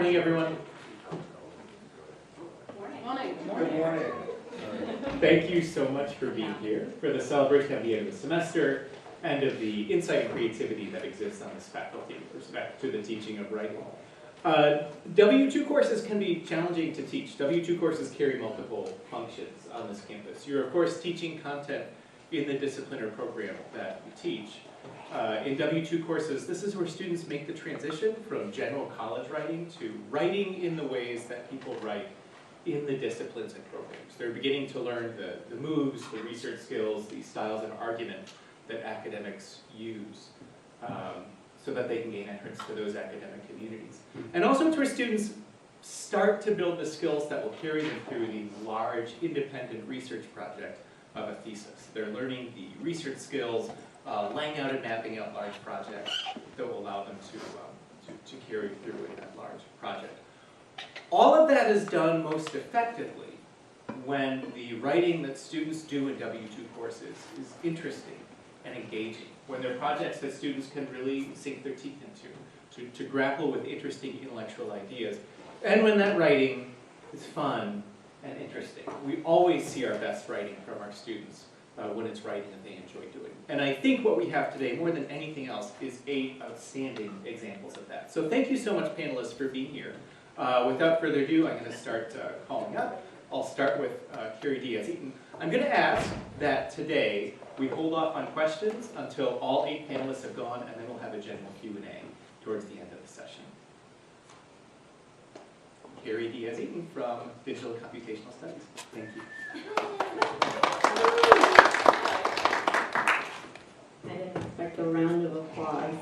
morning, everyone. Good morning. Thank you so much for being here for the celebration of the end of the semester and of the insight and creativity that exists on this faculty with respect to the teaching of writing. W2 courses can be challenging to teach. W2 courses carry multiple functions on this campus. You're, of course, teaching content in the discipline or program that you teach. In W2 courses, this is where students make the transition from general college writing to writing in the ways that people write in the disciplines and programs. They're beginning to learn the moves, the research skills, the styles of argument that academics use so that they can gain entrance to those academic communities. And also it's where students start to build the skills that will carry them through the large independent research project of a thesis. They're learning the research skills, laying out and mapping out large projects that will allow them to carry through in that large project. All of that is done most effectively when the writing that students do in W2 courses is interesting and engaging, when they're projects that students can really sink their teeth into, to grapple with interesting intellectual ideas, and when that writing is fun and interesting. We always see our best writing from our students when it's writing that they enjoy doing. And I think what we have today, more than anything else, is 8 outstanding examples of that. So thank you so much, panelists, for being here. Without further ado, I'm going to start calling up. I'll start with Carrie Diaz-Eaton. I'm going to ask that today we hold off on questions until all 8 panelists have gone, and then we'll have a general Q&A towards the end of the session. Carrie Diaz-Eaton from Digital and Computational Studies. Thank you. I didn't expect a round of applause.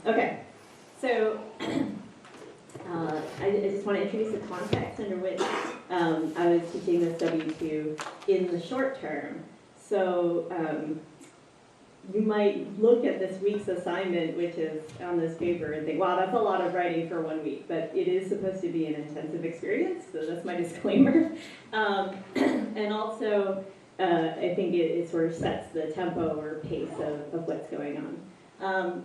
Okay, so I just want to introduce the context under which I was teaching this W2 in the short term. So you might look at this week's assignment, which is on this paper, and think, wow, that's a lot of writing for 1 week, but it is supposed to be an intensive experience, so that's my disclaimer. And also, I think it sort of sets the tempo or pace of what's going on.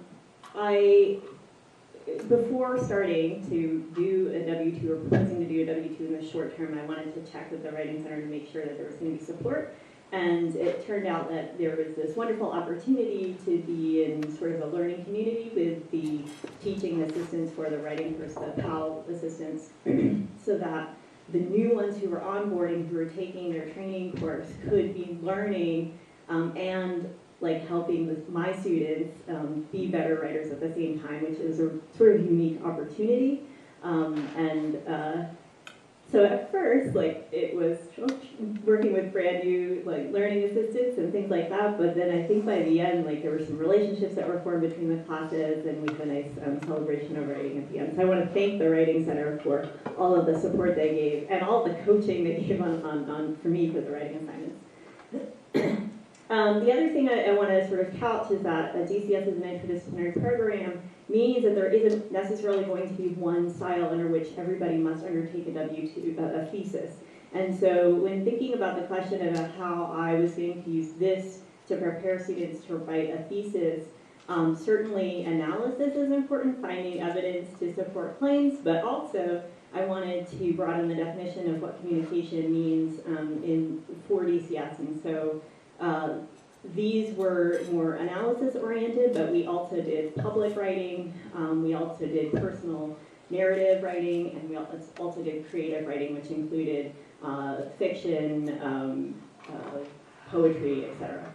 Before starting to do a W2 or proposing to do a W2 in the short term, I wanted to check with the Writing Center to make sure that there was going to be support. And it turned out that there was this wonderful opportunity to be in sort of a learning community with the teaching assistants for the writing course, the PAL assistants, so that the new ones who were onboarding, who were taking their training course, could be learning and like helping with my students be better writers at the same time, which is a sort of unique opportunity. So at first, like, it was working with brand new like learning assistants and things like that, but then I think by the end, like, there were some relationships that were formed between the classes, and we had a nice celebration of writing at the end. So I want to thank the Writing Center for all of the support they gave and all the coaching they gave for me for the writing assignments. The other thing I want to sort of couch is that a DCS is an interdisciplinary program, means that there isn't necessarily going to be one style under which everybody must undertake a W2, a thesis. And so when thinking about the question about how I was going to use this to prepare students to write a thesis, certainly analysis is important, finding evidence to support claims, but also I wanted to broaden the definition of what communication means for DCS. And so these were more analysis-oriented, but we also did public writing, we also did personal narrative writing, and we also did creative writing, which included fiction, poetry, etc.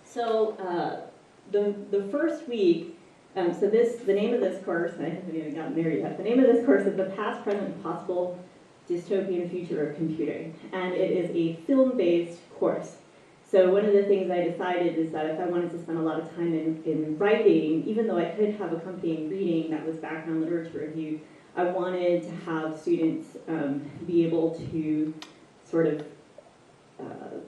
So the first week, the name of this course, and I haven't even gotten there yet, the name of this course is The Past, Present, and Possible Dystopian Future of Computing, and it is a film-based course. So one of the things I decided is that if I wanted to spend a lot of time in writing, even though I could have accompanying reading that was background literature review, I wanted to have students be able to sort of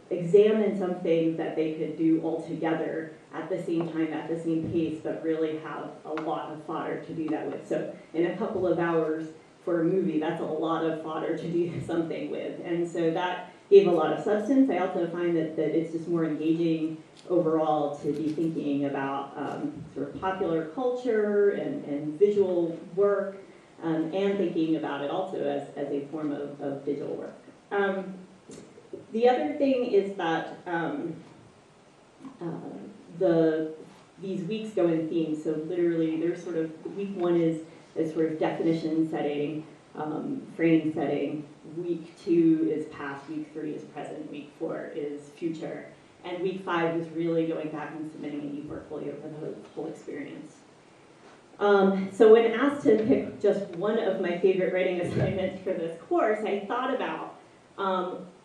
examine some things that they could do all together at the same time, at the same pace, but really have a lot of fodder to do that with. So in a couple of hours, for a movie, that's a lot of fodder to do something with. And so that gave a lot of substance. I also find that it's just more engaging overall to be thinking about sort of popular culture and visual work, and thinking about it also as a form of digital work. The other thing is that these weeks go in themes. So literally, there's sort of week 1 is sort of definition setting, frame setting. Week 2 is past. Week 3 is present. Week 4 is future. And week 5 is really going back and submitting a e-portfolio for the whole experience. So when asked to pick just one of my favorite writing assignments for this course, I thought about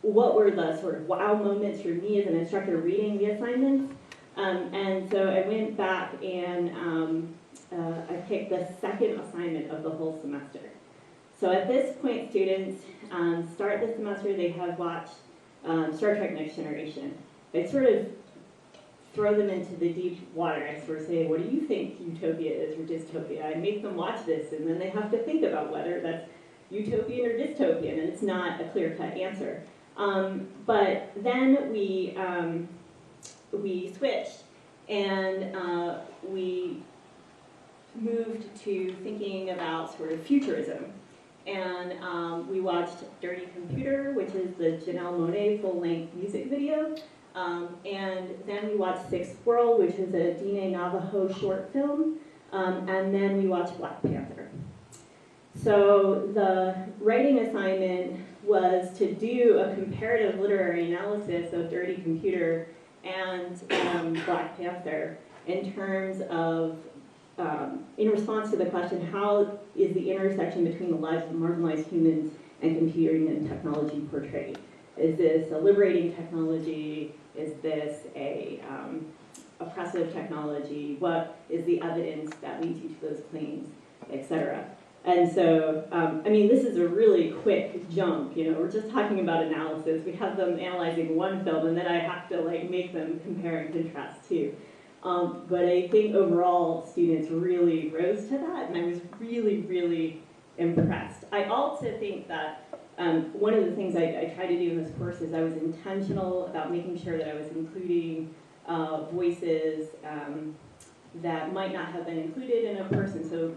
what were the sort of wow moments for me as an instructor reading the assignments. And so I went back and I picked the second assignment of the whole semester. So at this point, students start the semester, they have watched Star Trek Next Generation. I sort of throw them into the deep water. I sort of say, what do you think utopia is or dystopia? I make them watch this, and then they have to think about whether that's utopian or dystopian, and it's not a clear-cut answer. But then we switched, and we moved to thinking about sort of futurism. And we watched Dirty Computer, which is the Janelle Monáe full-length music video. And then we watched Sixth World, which is a Dine Navajo short film. And then we watched Black Panther. So the writing assignment was to do a comparative literary analysis of Dirty Computer and Black Panther in terms of, in response to the question, how is the intersection between the lives of marginalized humans and computing and technology portrayed? Is this a liberating technology? Is this a oppressive technology? What is the evidence that leads you to those claims, et cetera? And so, I mean, this is a really quick jump. You know, we're just talking about analysis. We have them analyzing one film, and then I have to like make them compare and contrast too. But I think overall, students really rose to that, and I was really, really impressed. I also think that one of the things I try to do in this course is I was intentional about making sure that I was including voices that might not have been included in a course. And so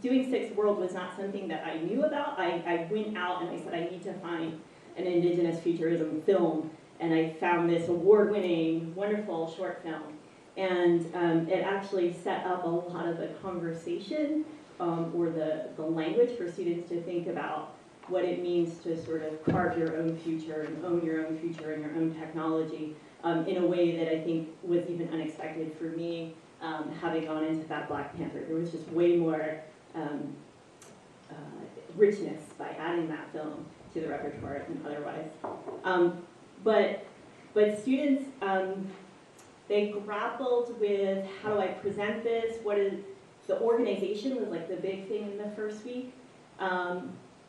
doing Sixth World was not something that I knew about. I went out and I said, I need to find an Indigenous futurism film. And I found this award-winning, wonderful short film. And it actually set up a lot of the conversation or the language for students to think about what it means to sort of carve your own future and own your own future and your own technology in a way that I think was even unexpected for me, having gone into that Black Panther. There was just way more richness by adding that film to the repertoire than otherwise. But students, they grappled with how do I present this? What is the organization was like the big thing in the first week.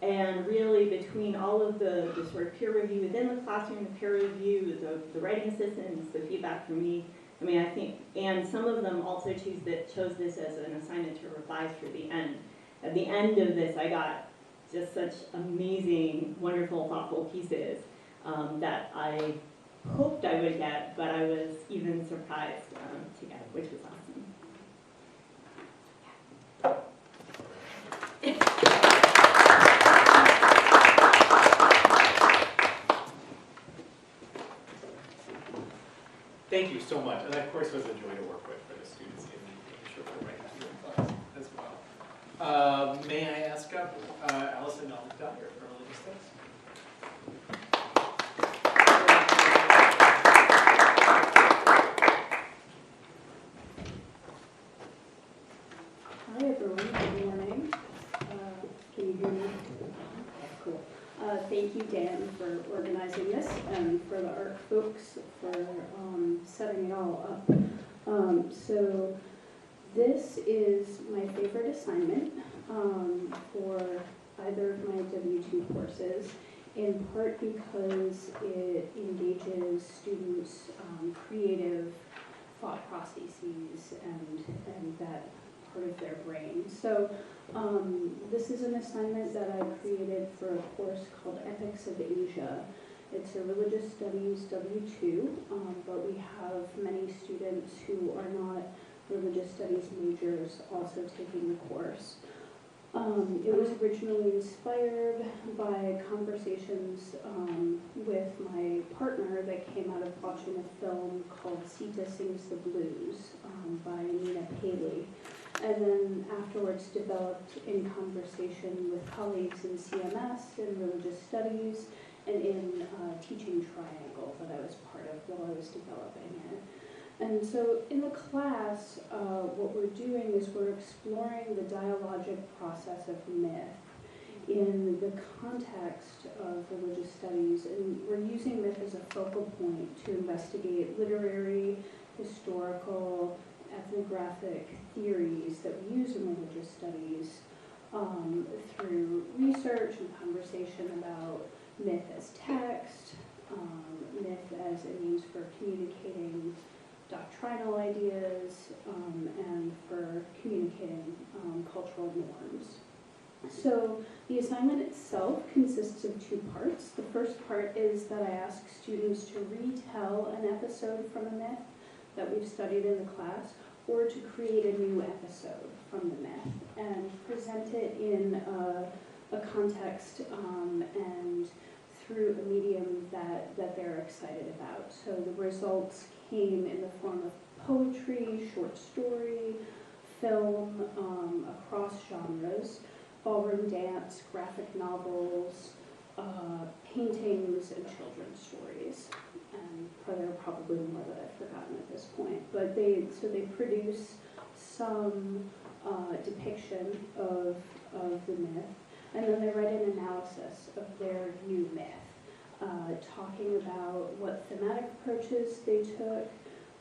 And really between all of the sort of peer review within the classroom, the peer review, the writing assistants, the feedback from me, I mean, I think, and some of them also chose this as an assignment to revise for the end. At the end of this, I got just such amazing, wonderful, thoughtful pieces that I hoped I would get, but I was even surprised to get, which was awesome. Thank you so much, and that course was a joy to work with for the students in making sure we're right here in class as well. May I ask up Allison Dyer for religious studies? Hi everyone, good morning. Can you hear me? Cool. Thank you, Dan, for organizing this and for the ARC folks for setting it all up. So this is my favorite assignment for either of my W2 courses, in part because it engages students' creative thought processes and that part of their brain. So this is an assignment that I created for a course called Ethics of Asia. It's a religious studies W2, but we have many students who are not religious studies majors also taking the course. It was originally inspired by conversations with my partner that came out of watching a film called Sita Sings the Blues by Nina Paley, and then afterwards developed in conversation with colleagues in CMS and religious studies and in Teaching Triangle that I was part of while I was developing it. And so in the class, what we're doing is we're exploring the dialogic process of myth in the context of religious studies, and we're using myth as a focal point to investigate literary, historical, ethnographic theories that we use in religious studies through research and conversation about myth as text, myth as a means for communicating doctrinal ideas, and for communicating cultural norms. So the assignment itself consists of two parts. The first part is that I ask students to retell an episode from a myth that we've studied in the class, or to create a new episode from the myth and present it in a context and through a medium that they're excited about. So the results came in the form of poetry, short story, film, across genres, ballroom dance, graphic novels, paintings, and children's stories. And there are probably more that I've forgotten at this point. But they produce some depiction of the myth, and then they write an analysis of their new myth, talking about what thematic approaches they took,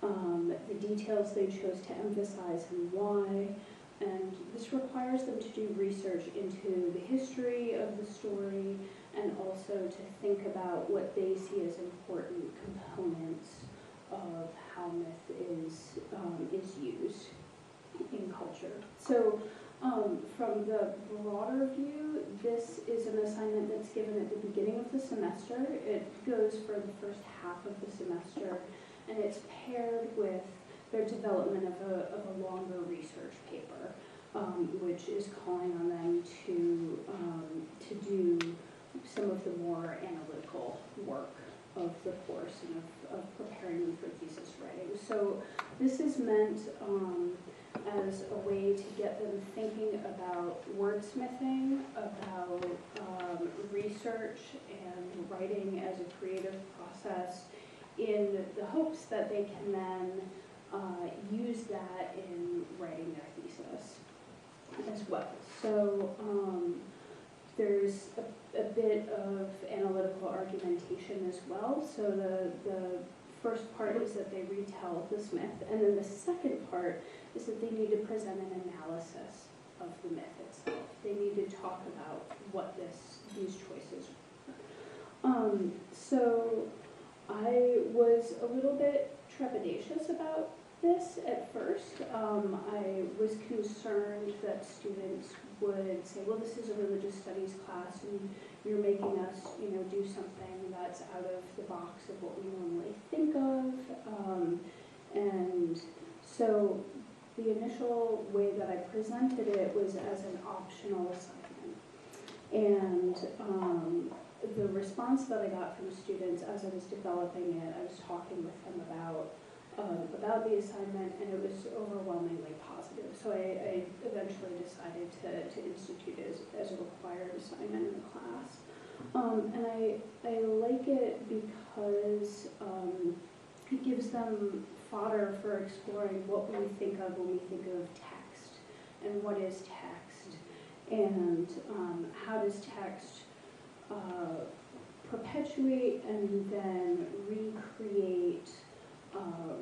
the details they chose to emphasize and why. And this requires them to do research into the history of the story and also to think about what they see as important components of how myth is used in culture. So from the broader view, this is an assignment that's given at the beginning of the semester. It goes for the first half of the semester, and it's paired with their development of a longer research paper, which is calling on them to do some of the more analytical work of the course and of preparing them for thesis writing. So this is meant as a way to get them thinking about wordsmithing, about research and writing as a creative process, in the hopes that they can then use that in writing their thesis as well. So there's a bit of analytical argumentation as well. So the first part is that they retell this myth, and then the second part is that they need to present an analysis of the myth itself. They need to talk about what these choices were. So I was a little bit trepidatious about this at first. I was concerned that students would say, well, this is a religious studies class and you're making us, do something that's out of the box of what we normally think of. And so the initial way that I presented it was as an optional assignment. And the response that I got from students as I was developing it, I was talking with them about the assignment, and it was overwhelmingly positive. So I eventually decided to institute it as a required assignment in the class. And I like it because it gives them fodder for exploring what we think of when we think of text, and what is text, and how does text perpetuate and then recreate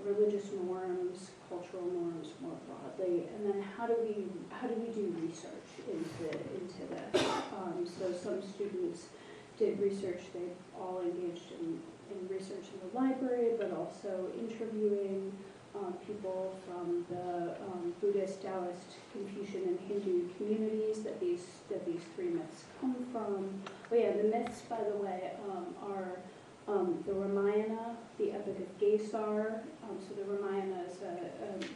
religious norms, cultural norms more broadly, and then how do we do research into this? So some students did research; they all engaged in research in the library, but also interviewing people from the Buddhist, Taoist, Confucian, and Hindu communities that these three myths come from. Oh yeah, the myths, by the way, are the Ramayana, the Epic of Gesar. So the Ramayana is a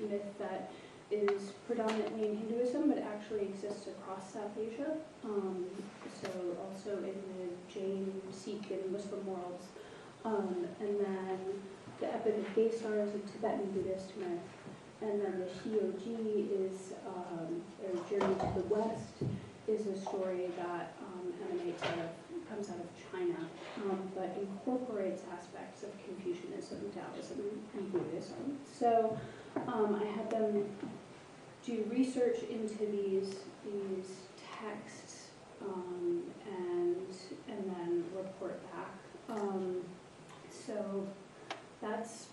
myth that is predominantly in Hinduism, but actually exists across South Asia. So also in the Jain, Sikh, and Muslim worlds. And then the Epic of Gesar is a Tibetan Buddhist myth. And then the Hyoji is, or Journey to the West, is a story that comes out of China, but incorporates aspects of Confucianism, Taoism, and Buddhism. So I had them do research into these texts and then report back. So that's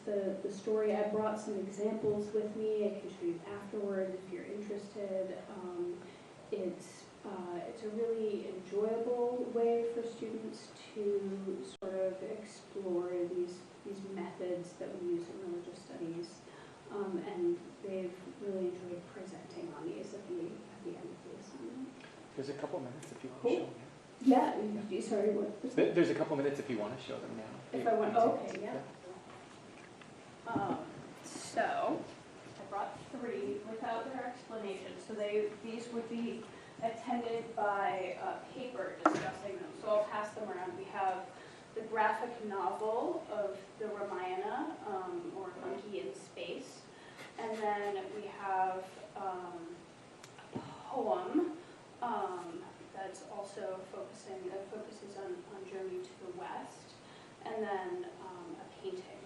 the story. I brought some examples with me. I can show you afterward if you're interested. It's a really enjoyable way for students to sort of explore these methods that we use in religious studies, and they've really enjoyed presenting on these at the end of the assignment. There's a couple minutes if you want to show them. Yeah, sorry, what was that? There's a couple minutes if you want to show them now. If I want, okay, yeah. So I brought three without their explanation. So these would be attended by a paper discussing them. So I'll pass them around. We have the graphic novel of the Ramayana, or Monkey in Space. And then we have a poem that's also focuses on Journey to the West. And then a painting.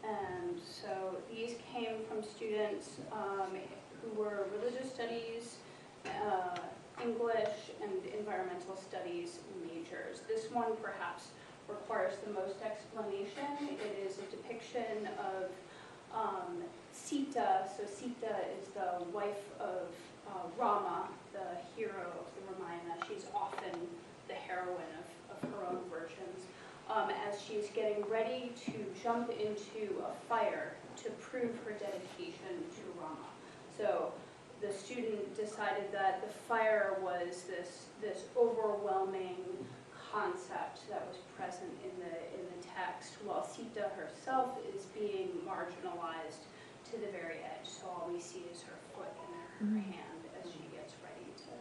And so these came from students who were religious studies, English, and environmental studies majors. This one perhaps requires the most explanation. It is a depiction of Sita. So Sita is the wife of Rama, the hero of the Ramayana. She's often the heroine of her own versions. As she's getting ready to jump into a fire to prove her dedication to Rama. So the student decided that the fire was this overwhelming concept that was present in the text, while Sita herself is being marginalized to the very edge. So all we see is her foot and her hand as she gets ready to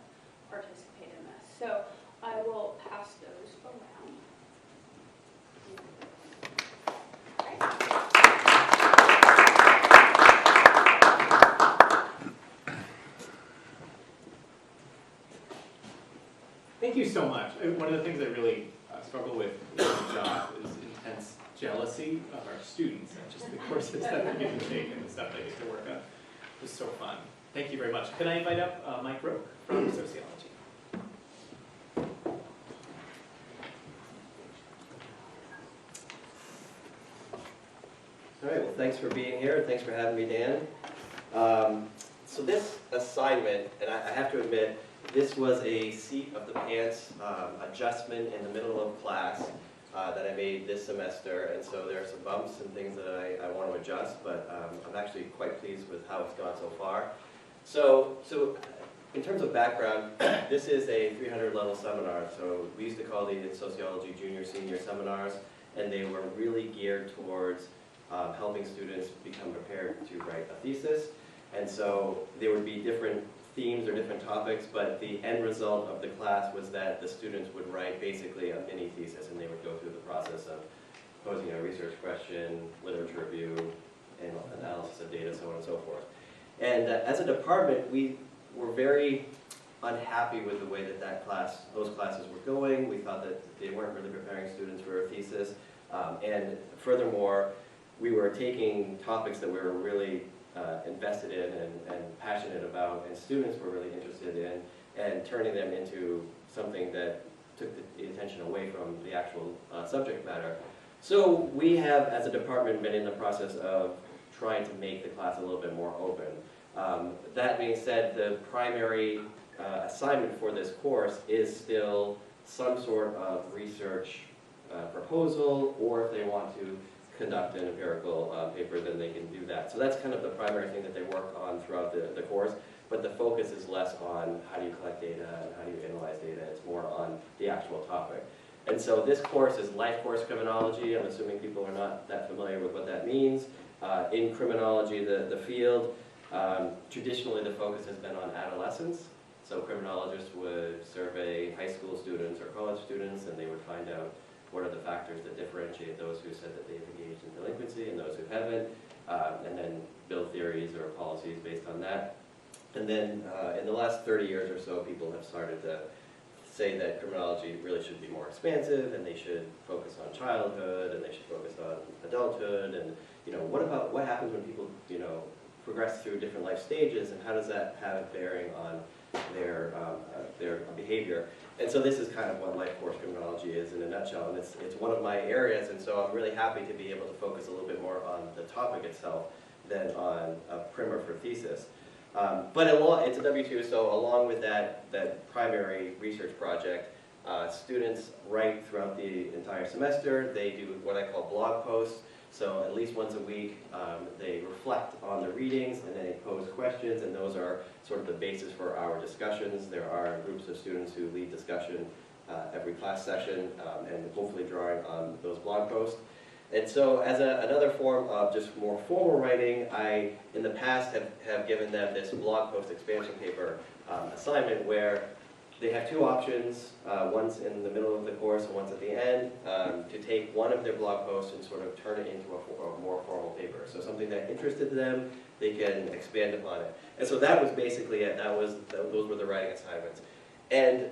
participate in this. So I will pass those around. Thank you so much. One of the things I really struggle with in my job is intense jealousy of our students and just the courses that they get to take and the stuff they get to work on. It was so fun. Thank you very much. Can I invite up Mike Roque from Sociology? All right, well, thanks for being here. Thanks for having me, Dan. So this assignment, and I have to admit, this was a seat of the pants adjustment in the middle of class that I made this semester, and so there are some bumps and things that I want to adjust, but I'm actually quite pleased with how it's gone so far. So in terms of background, this is a 300 level seminar, so we used to call these in sociology junior, senior seminars, and they were really geared towards helping students become prepared to write a thesis. And so there would be different themes or different topics, but the end result of the class was that the students would write basically a mini thesis, and they would go through the process of posing a research question, literature review, and analysis of data, so on and so forth. And as a department, we were very unhappy with the way that those classes were going. We thought that they weren't really preparing students for a thesis. And furthermore, we were taking topics that we were really invested in and passionate about, and students were really interested in, and turning them into something that took the attention away from the actual subject matter. So we have, as a department, been in the process of trying to make the class a little bit more open. That being said, the primary assignment for this course is still some sort of research proposal, or if they want to conduct an empirical paper, then they can do that. So that's kind of the primary thing that they work on throughout the course, but the focus is less on how do you collect data and how do you analyze data, it's more on the actual topic. And so this course is life course criminology. I'm assuming people are not that familiar with what that means. In criminology, the field, traditionally the focus has been on adolescence. So criminologists would survey high school students or college students, and they would find out what are the factors that differentiate those who said that they've engaged in delinquency and those who haven't, and then build theories or policies based on that. And then in the last 30 years or so, people have started to say that criminology really should be more expansive, and they should focus on childhood, and they should focus on adulthood, and what happens when people progress through different life stages, and how does that have a bearing on their behavior. And so this is kind of what life course criminology is in a nutshell, and it's one of my areas, and so I'm really happy to be able to focus a little bit more on the topic itself than on a primer for thesis. But it's a W2, so along with that primary research project, students write throughout the entire semester. They do what I call blog posts. So at least once a week, they reflect on the readings and they pose questions, and those are sort of the basis for our discussions. There are groups of students who lead discussion every class session, and hopefully drawing on those blog posts. And so as another form of just more formal writing, I, in the past, have given them this blog post expansion paper assignment where they have two options, once in the middle of the course and once at the end, to take one of their blog posts and sort of turn it into a more formal paper. So something that interested them, they can expand upon it. And so that was basically it. Those were the writing assignments. And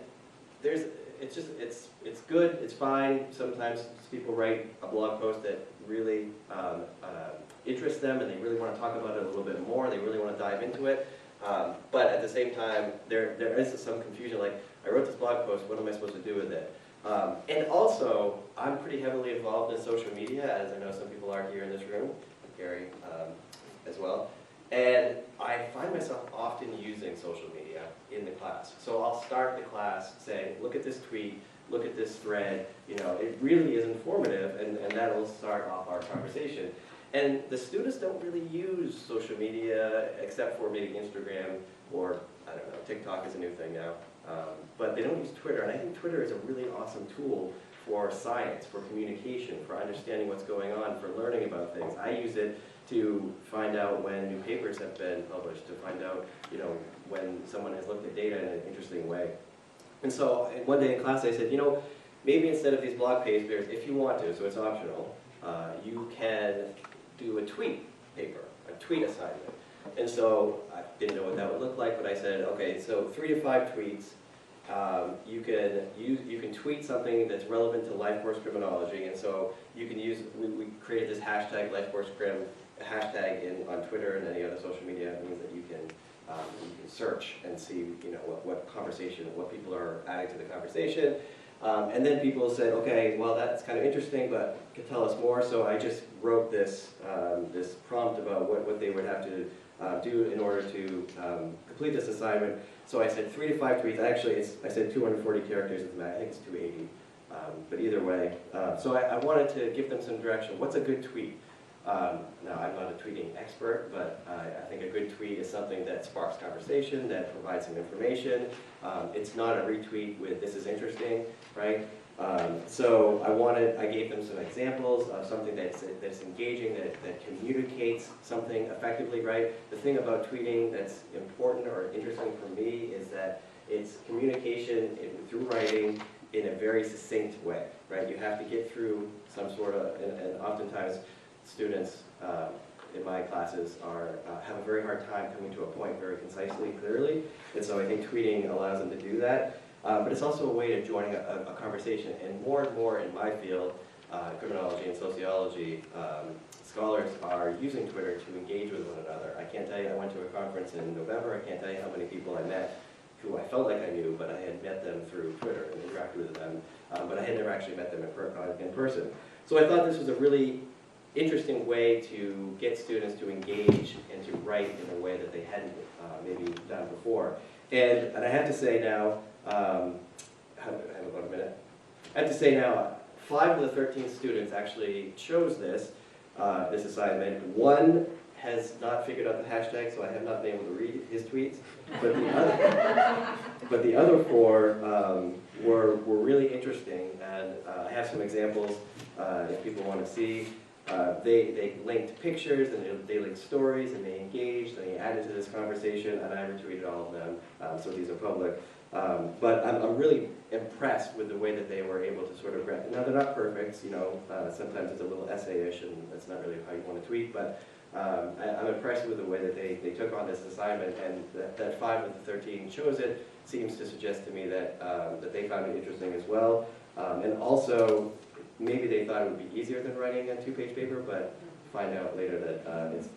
it's good, it's fine. Sometimes people write a blog post that really interests them and they really want to talk about it a little bit more, they really want to dive into it. But at the same time, there is some confusion, like, I wrote this blog post, what am I supposed to do with it? And also, I'm pretty heavily involved in social media, as I know some people are here in this room, Gary as well. And I find myself often using social media in the class. So I'll start the class saying, look at this tweet, look at this thread, it really is informative, and that'll start off our conversation. And the students don't really use social media except for maybe Instagram or, I don't know, TikTok is a new thing now. But they don't use Twitter, and I think Twitter is a really awesome tool for science, for communication, for understanding what's going on, for learning about things. I use it to find out when new papers have been published, to find out, when someone has looked at data in an interesting way. And so one day in class I said, maybe instead of these blog papers, if you want to, so it's optional, you can do a tweet paper, a tweet assignment. And so I didn't know what that would look like, but I said, okay, so 3 to 5 tweets. You can tweet something that's relevant to life course criminology, and so you can use, we created this hashtag life course crim, hashtag on Twitter and any other social media. It means that you can search and see what conversation, what people are adding to the conversation. And then people said, okay, well that's kind of interesting, but can tell us more. So I just wrote this prompt about what they would have to do in order to complete this assignment. So I said 3 to 5 tweets. Actually, I said 240 characters. I think it's 280, but either way. So I wanted to give them some direction. What's a good tweet? Now, I'm not a tweeting expert, but I think a good tweet is something that sparks conversation, that provides some information. It's not a retweet with "this is interesting," right? So I gave them some examples of something that's engaging, that communicates something effectively, right? The thing about tweeting that's important or interesting for me is that it's communication through writing in a very succinct way, right? You have to get through some sort of, and oftentimes students in my classes have a very hard time coming to a point very concisely, clearly, and so I think tweeting allows them to do that. But it's also a way of joining a conversation, and more in my field, criminology and sociology, scholars are using Twitter to engage with one another. I can't tell you, I went to a conference in November, I can't tell you how many people I met who I felt like I knew, but I had met them through Twitter and interacted with them, but I had never actually met them in person. So I thought this was a really interesting way to get students to engage and to write in a way that they hadn't maybe done before. And I have to say now, I have about a minute. I have to say now, 5 of the 13 students actually chose this, this assignment. One has not figured out the hashtag, so I have not been able to read his tweets. But the other four were really interesting, and I have some examples if people want to see. They linked pictures, and they linked stories, and they engaged, and they added to this conversation, and I retweeted all of them, so these are public. But I'm really impressed with the way that they were able to sort of, now they're not perfect, you know, sometimes it's a little essay-ish, and that's not really how you want to tweet, but I'm impressed with the way that they took on this assignment, and that 5 of the 13 chose it seems to suggest to me that, that they found it interesting as well. And also, maybe they thought it would be easier than writing a 2-page paper, but find out later that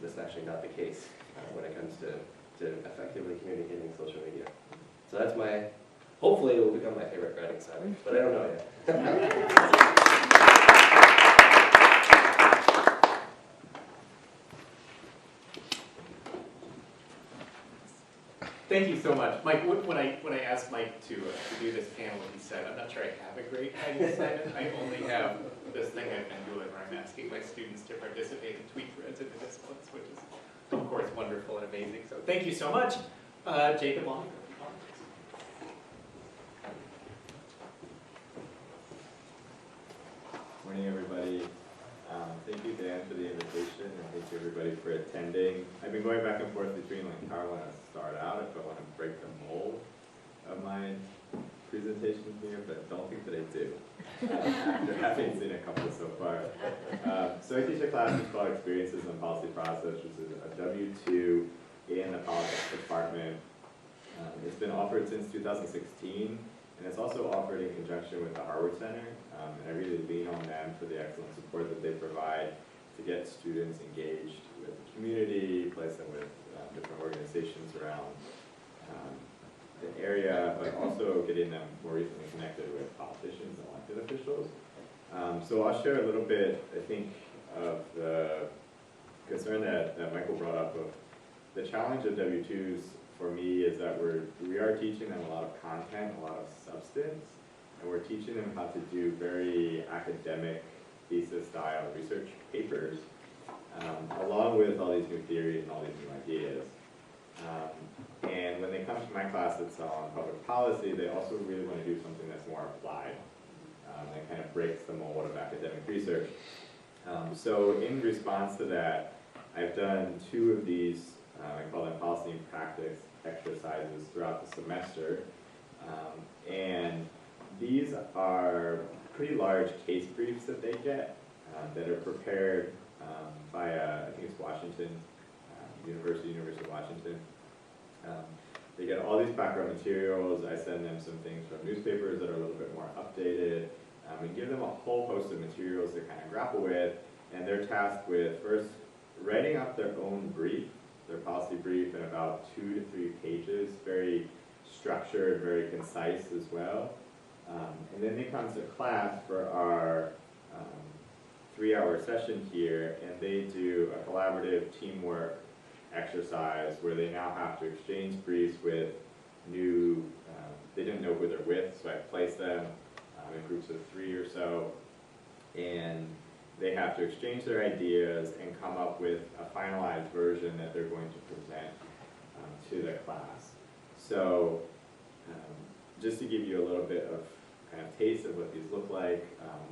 that's actually not the case when it comes to effectively communicating social media. So that's my, hopefully it will become my favorite writing assignment, but I don't know yet. Thank you so much. Mike, when I asked Mike to do this panel, he said, I'm not sure I have a great writing assignment. I only have this thing I've been doing where I'm asking my students to participate in tweet threads and disciplines, which is, of course, wonderful and amazing. So thank you so much. Jacob Long. Morning, everybody. Thank you, Dan, for the invitation, and thank you, everybody, for attending. I've been going back and forth between like how I want to start out, if I want to break the mold of my presentation here, but don't think that I do. After having seen a couple so far. So I teach a class that's called Experiences in the Policy Process, which is a W2 in the politics department. It's been offered since 2016. And it's also offered in conjunction with the Harvard Center, and I really lean on them for the excellent support that they provide to get students engaged with the community, place them with different organizations around the area, but also getting them more recently connected with politicians and elected officials. So I'll share a little bit, I think, of the concern that Michael brought up of the challenge of W2s. For me is that we are teaching them a lot of content, a lot of substance, and we're teaching them how to do very academic thesis style research papers, along with all these new theories and all these new ideas. And when they come to my class that's on public policy, they also really want to do something that's more applied, that kind of breaks the mold of academic research. So in response to that, I've done 2 of these I call them policy and practice exercises throughout the semester. And these are pretty large case briefs that they get that are prepared by, I think it's Washington, University of Washington. They get all these background materials. I send them some things from newspapers that are a little bit more updated. And give them a whole host of materials to kind of grapple with. And they're tasked with first writing up their own brief, their policy brief, in about 2 to 3 pages, very structured, very concise as well. And then they come to class for our 3-hour session here, and they do a collaborative teamwork exercise where they now have to exchange briefs with new, they didn't know who they're with, so I placed them in groups of 3 or so, and they have to exchange their ideas and come up with a finalized version that they're going to present to the class. So just to give you a little bit of kind of taste of what these look like,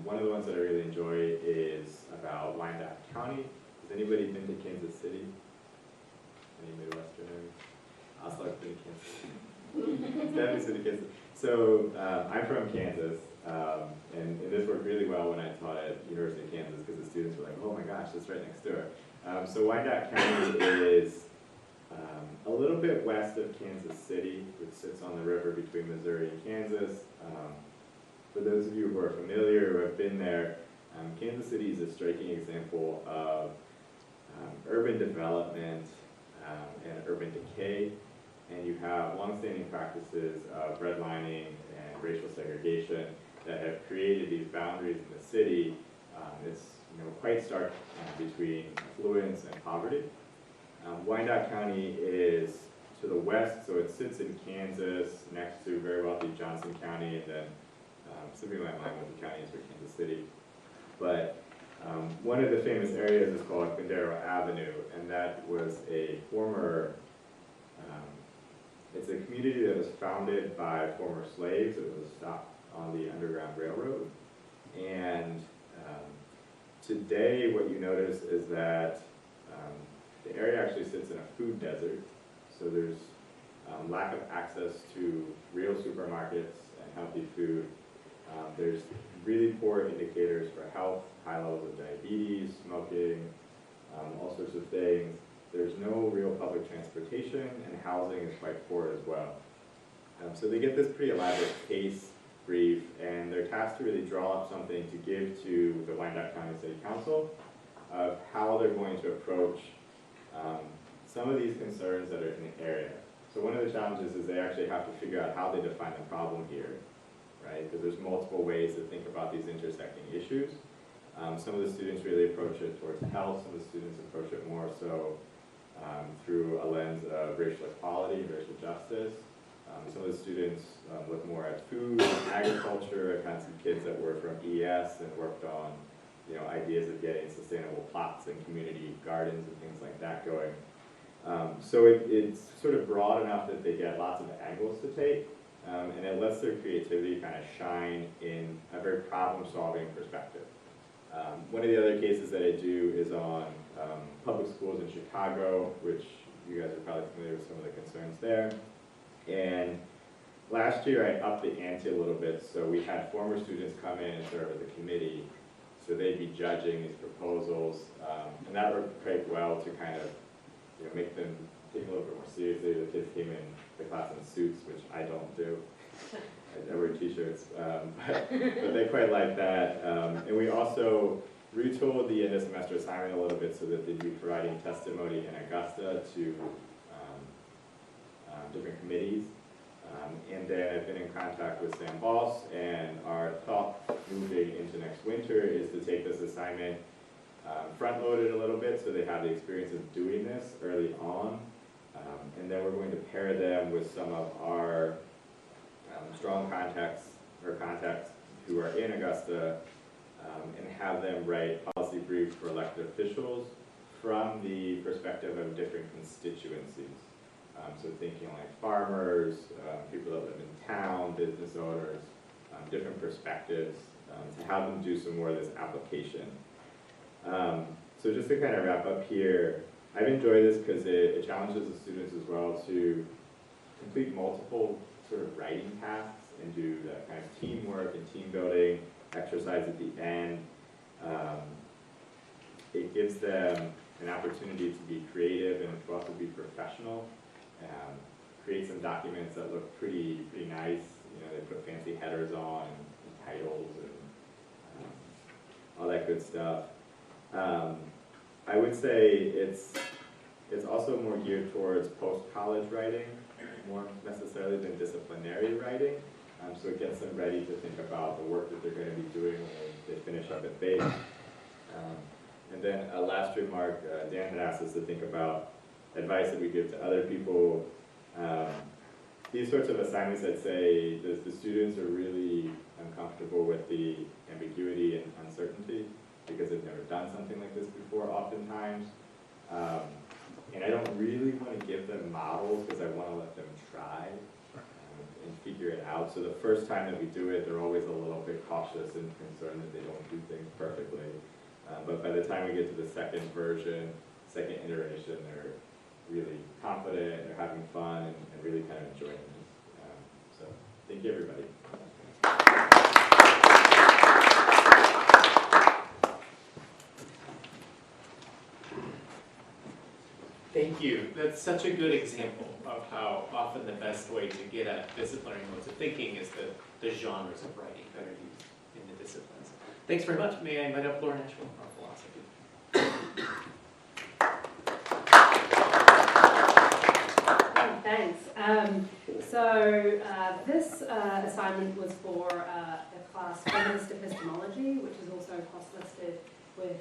one of the ones that I really enjoy is about Wyandotte County. Has anybody been to Kansas City? Any Midwesterners? Also, I've been to Kansas City. Definitely been to Kansas. So I'm from Kansas. And this worked really well when I taught at University of Kansas because the students were like, oh my gosh, that's right next door. So Wyandotte County is a little bit west of Kansas City, which sits on the river between Missouri and Kansas. For those of you who are familiar, who have been there, Kansas City is a striking example of urban development and urban decay. And you have longstanding practices of redlining and racial segregation that have created these boundaries in the city. It's quite stark between affluence and poverty. Wyandotte County is to the west, so it sits in Kansas next to very wealthy Johnson County, and then some people might mind what the county is for Kansas City. But One of the famous areas is called Quindaro Avenue, and that was a former, it's a community that was founded by former slaves. It was a stop on the Underground Railroad. And today what you notice is that the area actually sits in a food desert. So there's lack of access to real supermarkets and healthy food. There's really poor indicators for health, high levels of diabetes, smoking, all sorts of things. There's no real public transportation, and housing is quite poor as well. So they get this pretty elaborate case brief, and they're tasked to really draw up something to give to the Wyandotte County City Council of how they're going to approach some of these concerns that are in the area. So one of the challenges is they actually have to figure out how they define the problem here, right? Because there's multiple ways to think about these intersecting issues. Some of the students really approach it towards health. Some of the students approach it more so through a lens of racial equality, racial justice. Some of the students look more at food, agriculture. I've had some kids that were from ES and worked on, ideas of getting sustainable plots and community gardens and things like that going. So it's sort of broad enough that they get lots of angles to take, and it lets their creativity kind of shine in a very problem-solving perspective. One of the other cases that I do is on public schools in Chicago, which you guys are probably familiar with some of the concerns there. And last year I upped the ante a little bit, so we had former students come in and serve as a committee, so they'd be judging these proposals, and that worked quite well to kind of make them take a little bit more seriously. The kids came in the class in suits, which I don't do. I wear t-shirts, but they quite like that. And we also retooled the end of semester assignment a little bit so that they'd be providing testimony in Augusta to different committees. And then I've been in contact with Sam Boss, and our thought moving into next winter is to take this assignment front-loaded a little bit so they have the experience of doing this early on. And then we're going to pair them with some of our strong contacts who are in Augusta, and have them write policy briefs for elected officials from the perspective of different constituencies. So thinking like farmers, people that live in town, business owners, different perspectives, to have them do some more of this application. So just to kind of wrap up here, I've enjoyed this because it challenges the students as well to complete multiple sort of writing tasks and do that kind of teamwork and team building exercise at the end. It gives them an opportunity to be creative and to also be professional. Create some documents that look pretty nice. They put fancy headers on and titles and all that good stuff. I would say it's also more geared towards post-college writing, more necessarily than disciplinary writing. So it gets them ready to think about the work that they're going to be doing when they finish up at base. And then a last remark, Dan had asked us to think about advice that we give to other people. These sorts of assignments, I'd say the students are really uncomfortable with the ambiguity and uncertainty because they've never done something like this before oftentimes. And I don't really want to give them models because I want to let them try and figure it out. So the first time that we do it, they're always a little bit cautious and concerned that they don't do things perfectly. But by the time we get to the second version, second iteration, they're really confident, they're having fun, and really kind of enjoying this. So thank you, everybody. Thank you. That's such a good example of how often the best way to get at disciplinary modes of thinking is the genres of writing that are used in the disciplines. Thanks very much. May I invite up Laura Nashville, our philosophy. Thanks. This assignment was for the class Feminist Epistemology, which is also cross-listed with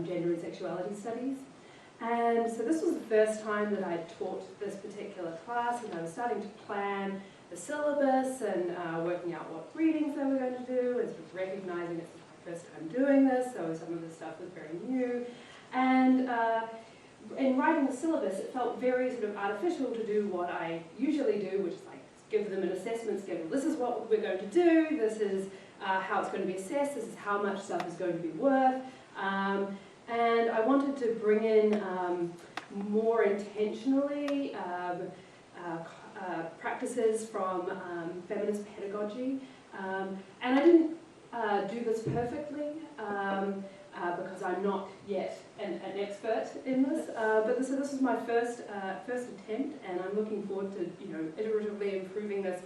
Gender and Sexuality Studies. And so this was the first time that I taught this particular class, and I was starting to plan the syllabus and working out what readings they were going to do, and sort of recognizing it's first time doing this, so some of the stuff was very new. And in writing the syllabus, it felt very sort of artificial to do what I usually do, which is like give them an assessment schedule. This is what we're going to do, this is how it's going to be assessed, this is how much stuff is going to be worth. And I wanted to bring in more intentionally practices from feminist pedagogy. And I didn't do this perfectly because I'm not yet an expert in this. But this is my first attempt, and I'm looking forward to iteratively improving this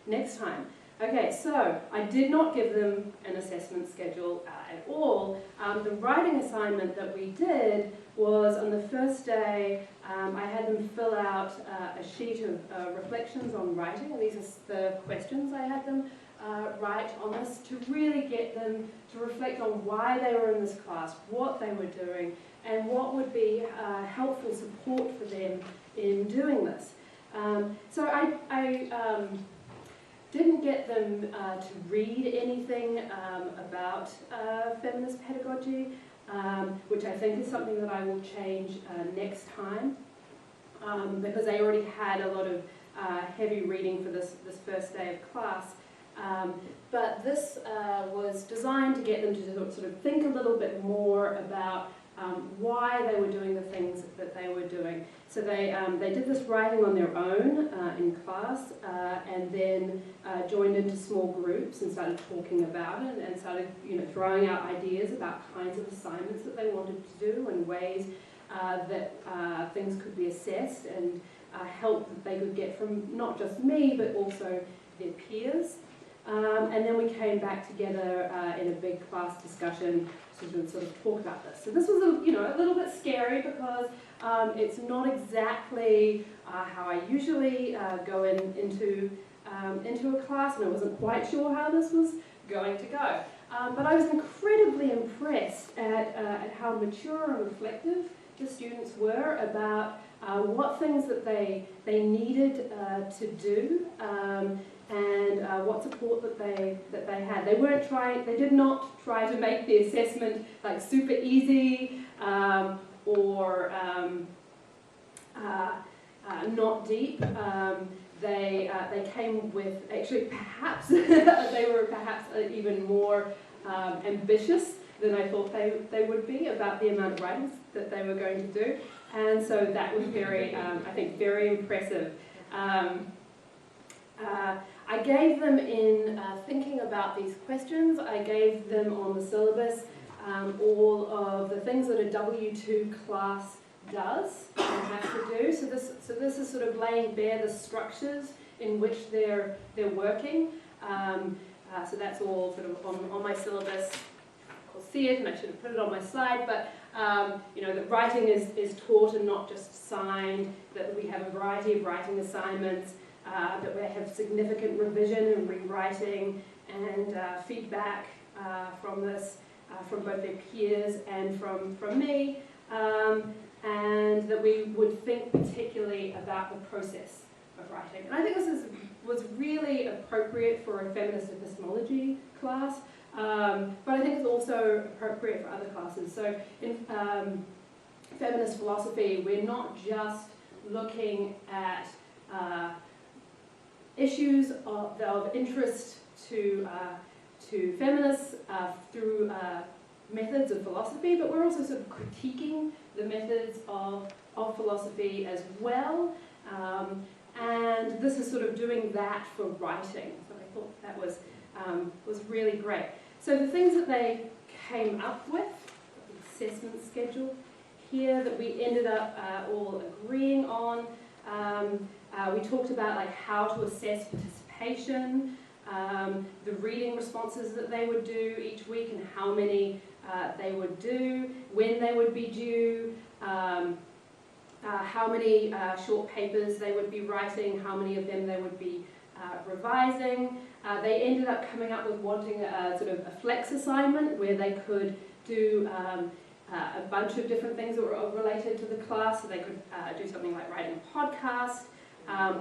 next time. Okay, so I did not give them an assessment schedule at all. The writing assignment that we did was on the first day, I had them fill out a sheet of reflections on writing, and these are the questions I had them write on this to really get them to reflect on why they were in this class, what they were doing, and what would be helpful support for them in doing this. So I didn't get them to read anything about feminist pedagogy, which I think is something that I will change next time, because they already had a lot of heavy reading for this first day of class. But this was designed to get them to sort of think a little bit more about why they were doing the things that they were doing. So they did this writing on their own in class, and then joined into small groups and started talking about it, and started throwing out ideas about kinds of assignments that they wanted to do and ways that things could be assessed and help that they could get from not just me but also their peers. And then we came back together in a big class discussion to sort of talk about this. So this was a little bit scary because it's not exactly how I usually go into a class, and I wasn't quite sure how this was going to go. But I was incredibly impressed at how mature and reflective the students were about what things that they needed to do. And what support that they had. They did not try to make the assessment like super easy or not deep. They came with, actually perhaps, they were perhaps even more ambitious than I thought they would be about the amount of writing that they were going to do. And so that was very, I think, very impressive. I gave them, in thinking about these questions, I gave them on the syllabus all of the things that a W2 class does and has to do. So this is sort of laying bare the structures in which they're working. So that's all sort of on my syllabus. You'll see it, and I should have put it on my slide, but that writing is taught and not just signed, that we have a variety of writing assignments, that we have significant revision and rewriting and feedback from this, from both their peers and from me, and that we would think particularly about the process of writing. And I think this was really appropriate for a feminist epistemology class, but I think it's also appropriate for other classes. So in feminist philosophy, we're not just looking at issues of interest to feminists through methods of philosophy, but we're also sort of critiquing the methods of philosophy as well. And this is sort of doing that for writing. So I thought that was really great. So the things that they came up with, the assessment schedule here that we ended up all agreeing on. We talked about like how to assess participation, the reading responses that they would do each week and how many they would do, when they would be due, how many short papers they would be writing, how many of them they would be revising. They ended up coming up with wanting a sort of a flex assignment where they could do a bunch of different things that were related to the class. So they could do something like writing a podcast,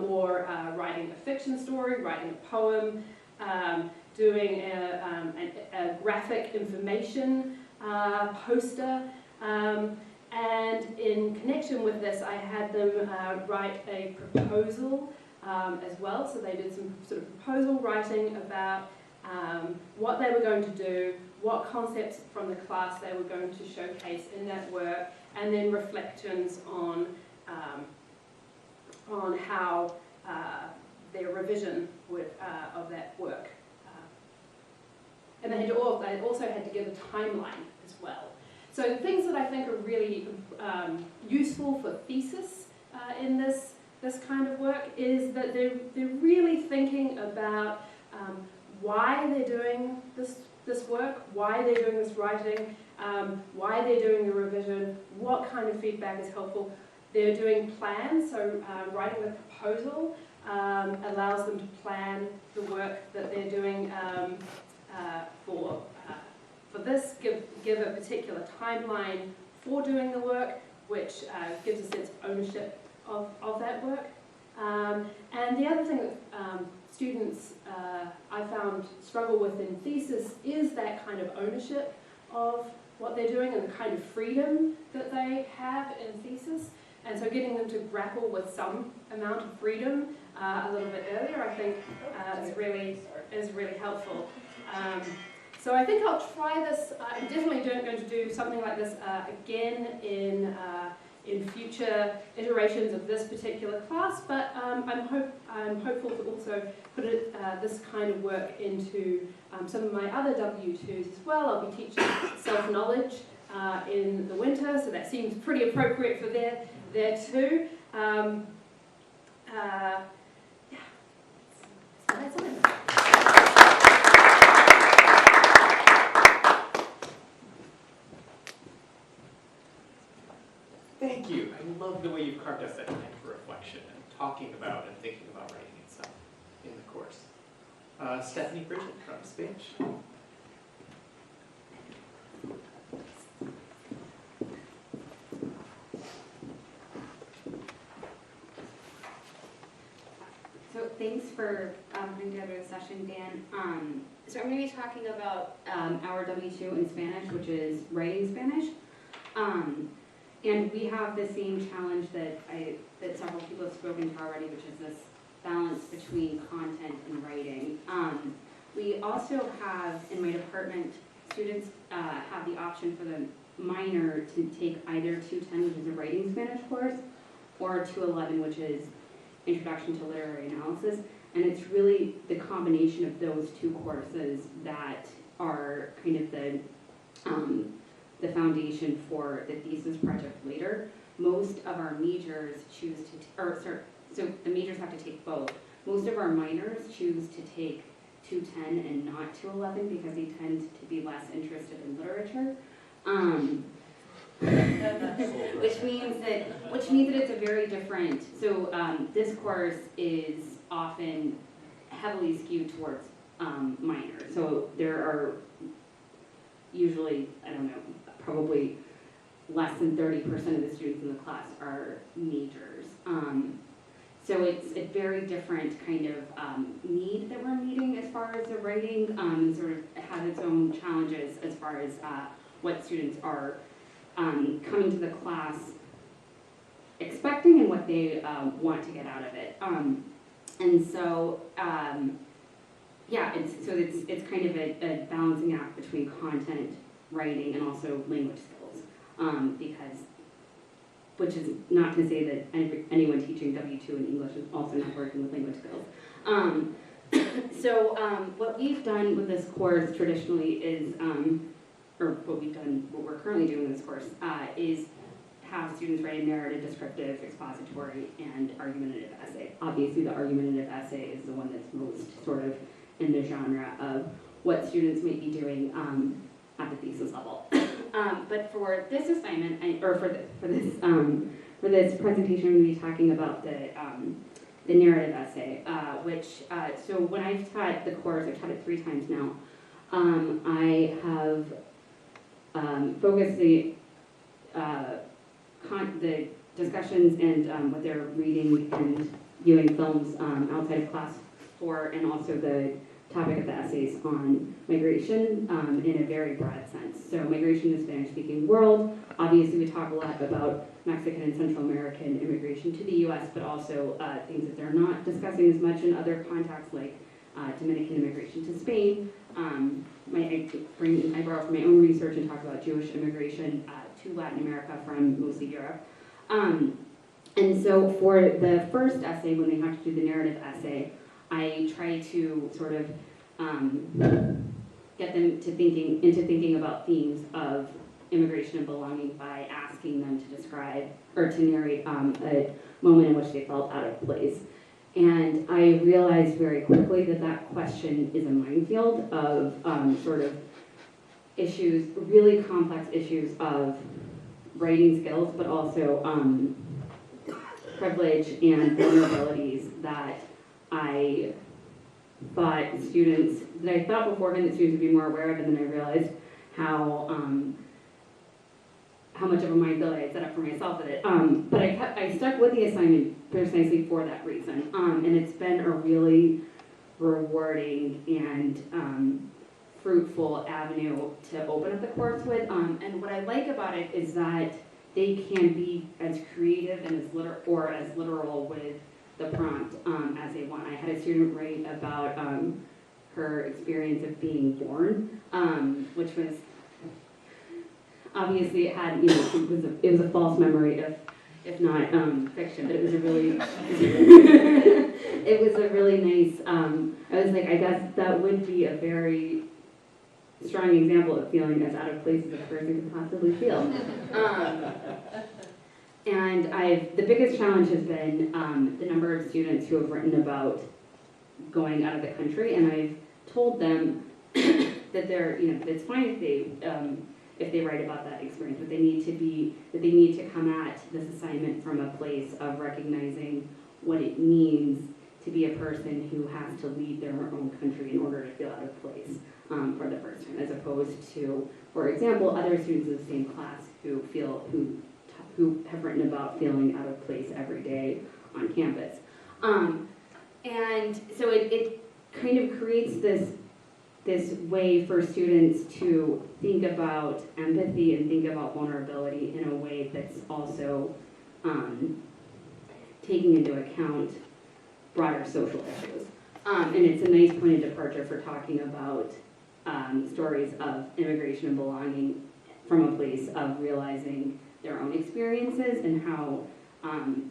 or writing a fiction story, writing a poem, doing a graphic information poster. And in connection with this, I had them write a proposal as well. So they did some sort of proposal writing about what they were going to do, what concepts from the class they were going to showcase in that work, and then reflections on how their revision of that work. And they also had to give a timeline as well. So the things that I think are really useful for thesis in this kind of work is that they're really thinking about why they're doing this work, why they're doing this writing, why they're doing the revision, what kind of feedback is helpful. They're doing plans, so writing the proposal allows them to plan the work that they're doing for this, give a particular timeline for doing the work, which gives a sense of ownership of that work. And the other thing that students I found struggle with in thesis is that kind of ownership of what they're doing and the kind of freedom that they have in thesis. And so getting them to grapple with some amount of freedom a little bit earlier, I think is really helpful. So I think I'll try this. I'm definitely going to do something like this again in future iterations of this particular class, but I'm hopeful to also put this kind of work into some of my other W2s as well. I'll be teaching self-knowledge in the winter, so that seems pretty appropriate for there too. Yeah, so that's all. Thank you. I love the way you've carved out that time for reflection and talking about and thinking about writing itself in the course. Stephanie Bridget from Spanish. So thanks for putting together the session, Dan. So I'm going to be talking about our W2 in Spanish, which is writing Spanish. And we have the same challenge that several people have spoken to already, which is this balance between content and writing. We also have, in my department, students have the option for the minor to take either 210, which is a writing Spanish course, or 211, which is Introduction to Literary Analysis. And it's really the combination of those two courses that are kind of the foundation for the thesis project later. Most of our majors choose to, so the majors have to take both. Most of our minors choose to take 210 and not 211 because they tend to be less interested in literature. Which means that it's a very different, so this course is often heavily skewed towards minors. So there are usually, I don't know, probably less than 30% of the students in the class are majors. So it's a very different kind of need that we're meeting as far as the writing, sort of has its own challenges as far as what students are coming to the class expecting and what they want to get out of it. And so, yeah, it's kind of a balancing act between content, writing, and also language skills. Because, which is not to say that anyone teaching W2 in English is also not working with language skills. So what we've done with this course traditionally is, or what we're currently doing in this course, is have students write a narrative, descriptive, expository, and argumentative essay. Obviously, the argumentative essay is the one that's most sort of in the genre of what students might be doing at the thesis level. But for this assignment, for this presentation, I'm going to be talking about the narrative essay, which so when I've taught the course, I've taught it 3 times now. I have focused the discussions and what they're reading and viewing films outside of class for, and also the topic of the essays on migration in a very broad sense. So migration in the Spanish-speaking world, obviously we talk a lot about Mexican and Central American immigration to the US, but also things that they're not discussing as much in other contexts like Dominican immigration to Spain. I borrow from my own research and talk about Jewish immigration to Latin America from mostly Europe. And so for the first essay, when they have to do the narrative essay, I try to sort of get them to thinking about themes of immigration and belonging by asking them to describe or to narrate a moment in which they felt out of place. And I realized very quickly that that question is a minefield of sort of issues, really complex issues of writing skills, but also privilege and vulnerabilities that I thought beforehand that students would be more aware of, and then I realized how much of a minefield I had set up for myself with it. But I stuck with the assignment precisely for that reason. And it's been a really rewarding and fruitful avenue to open up the course with. And what I like about it is that they can be as creative and as literal with the prompt as they want. I had a student write about her experience of being born, which was obviously it had, it was a false memory if not fiction, but it was a really it was a really nice. I was like, I guess that would be a very strong example of feeling as out of place as a person could possibly feel. And the biggest challenge has been the number of students who have written about going out of the country, and I've told them that it's fine if they write about that experience, but they need to come at this assignment from a place of recognizing what it means to be a person who has to leave their own country in order to feel out of place for the first time, as opposed to, for example, other students in the same class who have written about feeling out of place every day on campus. And so it kind of creates this way for students to think about empathy and think about vulnerability in a way that's also taking into account broader social issues. And it's a nice point of departure for talking about stories of immigration and belonging from a place of realizing their own experiences and how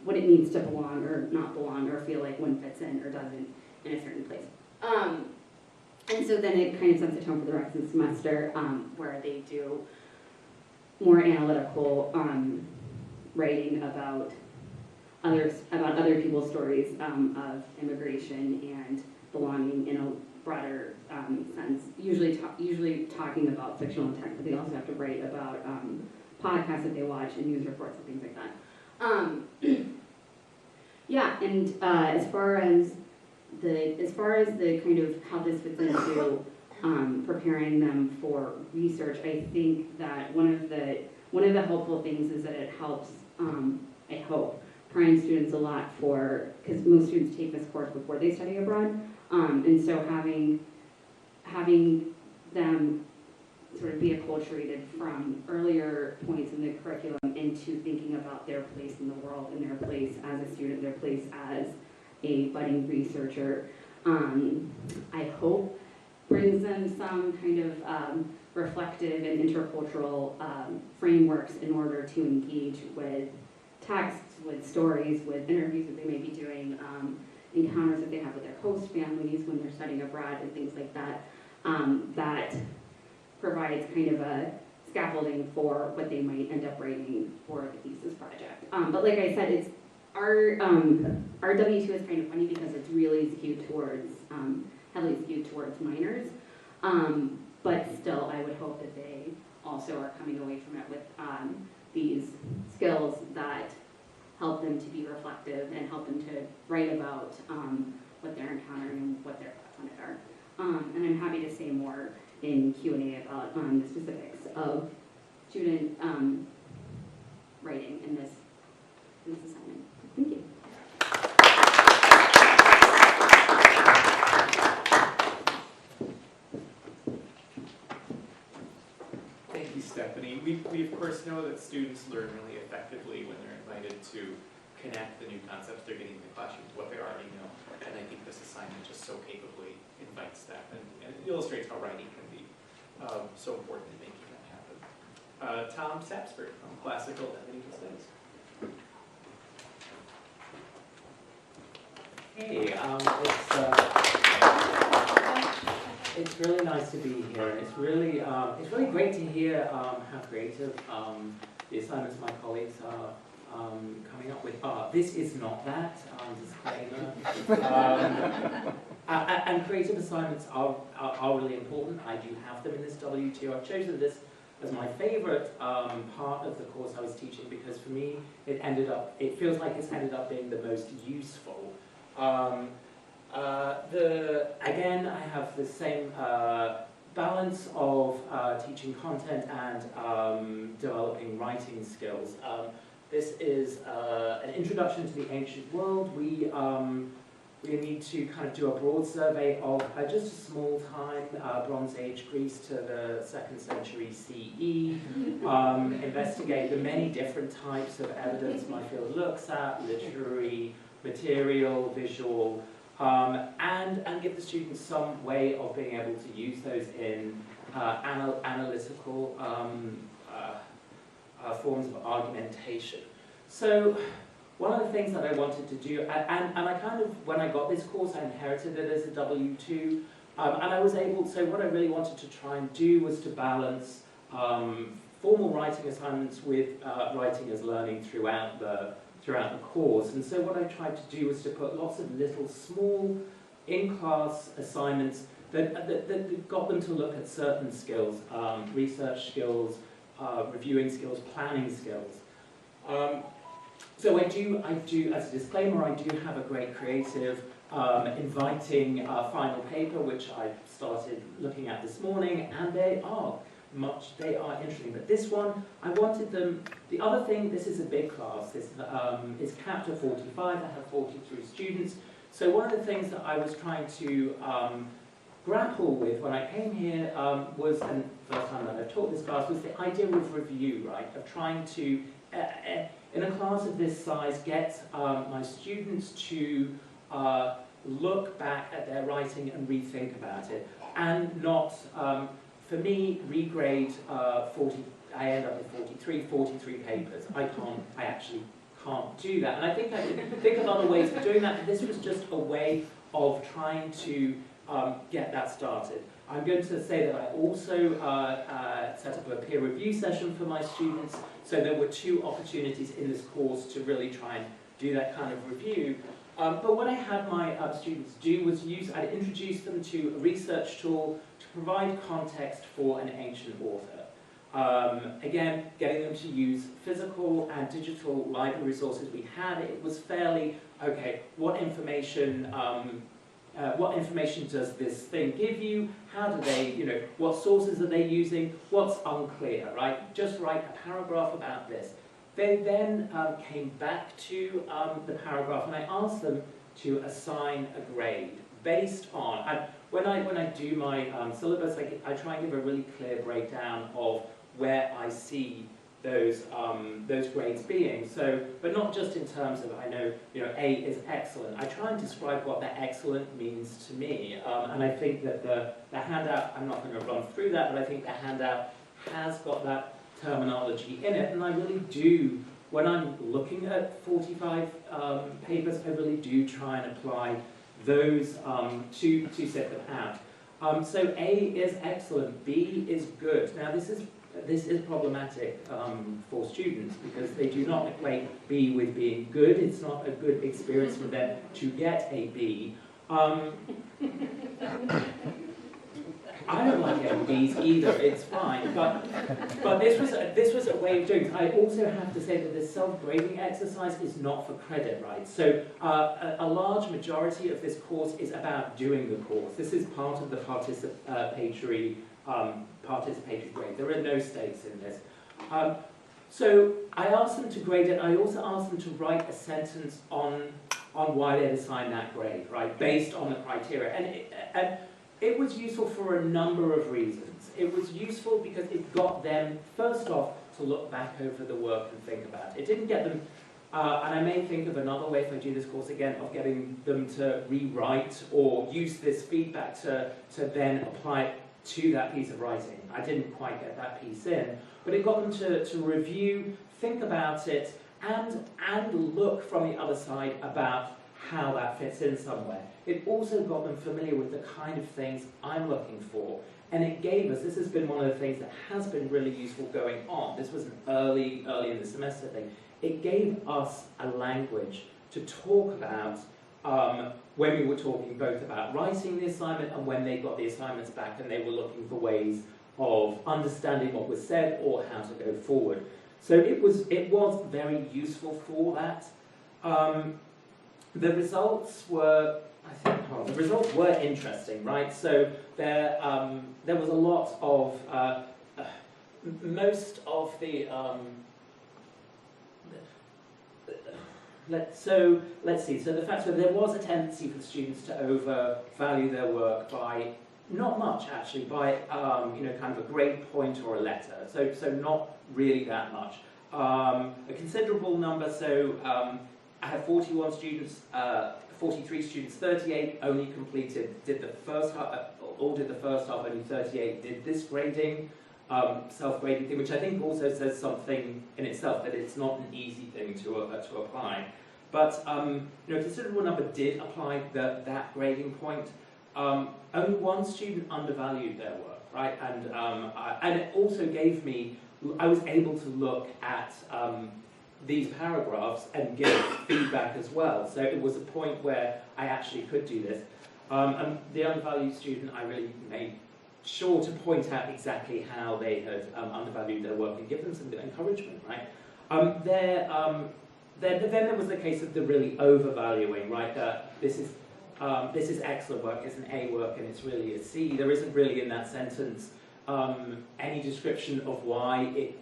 what it means to belong or not belong or feel like one fits in or doesn't in a certain place. And so then it kind of sets the tone for the rest of the semester where they do more analytical writing about other people's stories of immigration and belonging in a broader sense. Usually talking about fictional intent, but they also have to write about podcasts that they watch and news reports and things like that. Yeah, and as far as the kind of how this fits into preparing them for research, I think that one of the helpful things is that it helps, I hope, prime students a lot because most students take this course before they study abroad, and so having them sort of be acculturated from earlier points in the curriculum into thinking about their place in the world and their place as a student, their place as a budding researcher, I hope brings them some kind of reflective and intercultural frameworks in order to engage with texts, with stories, with interviews that they may be doing, encounters that they have with their host families when they're studying abroad and things like that, that provides kind of a scaffolding for what they might end up writing for the thesis project. But like I said, it's our W2 is kind of funny because it's really skewed towards, heavily skewed towards minors. But still, I would hope that they also are coming away from it with these skills that help them to be reflective and help them to write about what they're encountering and what their thoughts on it are. And I'm happy to say more in Q&A about the specifics of student writing in this assignment. Thank you. Thank you, Stephanie. We of course know that students learn really effectively when they're invited to connect the new concepts they're getting in the classroom to what they already know. And I think this assignment just so capably invites that and illustrates how writing can be so important in making that happen. Tom Sapsford from Classical and Medieval Studies. Hey, it's really nice to be here, and it's really great to hear how creative the assignments my colleagues are coming up with are. This is not that, disclaimer. And creative assignments are really important. I do have them in this W2. I've chosen this as my favorite part of the course I was teaching because for me it feels like it's ended up being the most useful. Again, I have the same balance of teaching content and developing writing skills. This is an introduction to the ancient world. We need to kind of do a broad survey of just a small time, Bronze Age Greece to the 2nd century CE, investigate the many different types of evidence my field looks at, literary, material, visual, and give the students some way of being able to use those in analytical forms of argumentation. So one of the things that I wanted to do, and I kind of, when I got this course, I inherited it as a W2, and I was able, so what I really wanted to try and do was to balance formal writing assignments with writing as learning throughout the course. And so what I tried to do was to put lots of little small in-class assignments that got them to look at certain skills, research skills, reviewing skills, planning skills. So I do, as a disclaimer, I do have a great creative, inviting final paper, which I started looking at this morning, and they are interesting. But this one, I wanted them, the other thing, this is a big class, this is capped at 45, I have 43 students. So one of the things that I was trying to grapple with when I came here was, and the first time that I've taught this class, was the idea of review, right? Of trying to, in a class of this size, get my students to look back at their writing and rethink about it, and not, for me, regrade 40, I end up with 43 papers. I actually can't do that. And I think I can think of other ways of doing that, but this was just a way of trying to get that started. I'm going to say that I also set up a peer review session for my students, so there were 2 opportunities in this course to really try and do that kind of review. But what I had my students do was I'd introduce them to a research tool to provide context for an ancient author. Again, getting them to use physical and digital library resources we had, it was fairly, okay, what information does this thing give you? How do they, what sources are they using? What's unclear, right? Just write a paragraph about this. They then came back to the paragraph, and I asked them to assign a grade based on, and when I do my syllabus, I try and give a really clear breakdown of where I see those grades being. So, but not just in terms of, I know, A is excellent. I try and describe what that excellent means to me, and I think that the handout, I'm not going to run through that, but I think the handout has got that terminology in it, and I really do, when I'm looking at 45 papers, I really do try and apply those to set them out. So A is excellent, B is good. Now this is problematic for students because they do not equate B with being good. It's not a good experience for them to get a B. I don't like getting B's either, it's fine, but this was a way of doing it. I also have to say that this self-grading exercise is not for credit, right? So a large majority of this course is about doing the course. This is part of the participatory grade. There are no stakes in this. So I asked them to grade it. I also asked them to write a sentence on why they'd assign that grade, right, based on the criteria. And It was useful for a number of reasons. It was useful because it got them, first off, to look back over the work and think about it. It didn't get them, and I may think of another way if I do this course again, of getting them to rewrite or use this feedback to then apply it to that piece of writing. I didn't quite get that piece in, but it got them to review, think about it, and look from the other side about how that fits in somewhere. It also got them familiar with the kind of things I'm looking for. And it gave us, this has been one of the things that has been really useful going on. This was an early in the semester thing. It gave us a language to talk about when we were talking both about writing the assignment and when they got the assignments back and they were looking for ways of understanding what was said or how to go forward. So it was very useful for that. The results were, the results were interesting, right? So there was a lot of, most of the, let's see. So the fact that there was a tendency for the students to overvalue their work by, not much actually, by kind of a grade point or a letter. So not really that much. A considerable number. So I have 41 students, 43 students, 38 only did the first half, only 38 did this grading, self-grading thing, which I think also says something in itself, that it's not an easy thing to apply. But a considerable number did apply that grading point. Only one student undervalued their work, right? And it also gave me, I was able to look at these paragraphs and give feedback as well. So it was a point where I actually could do this. And the undervalued student, I really made sure to point out exactly how they had undervalued their work and give them some encouragement, right? Then there was the case of the really overvaluing, right? This is excellent work, it's an A work, and it's really a C. There isn't really in that sentence any description of why it,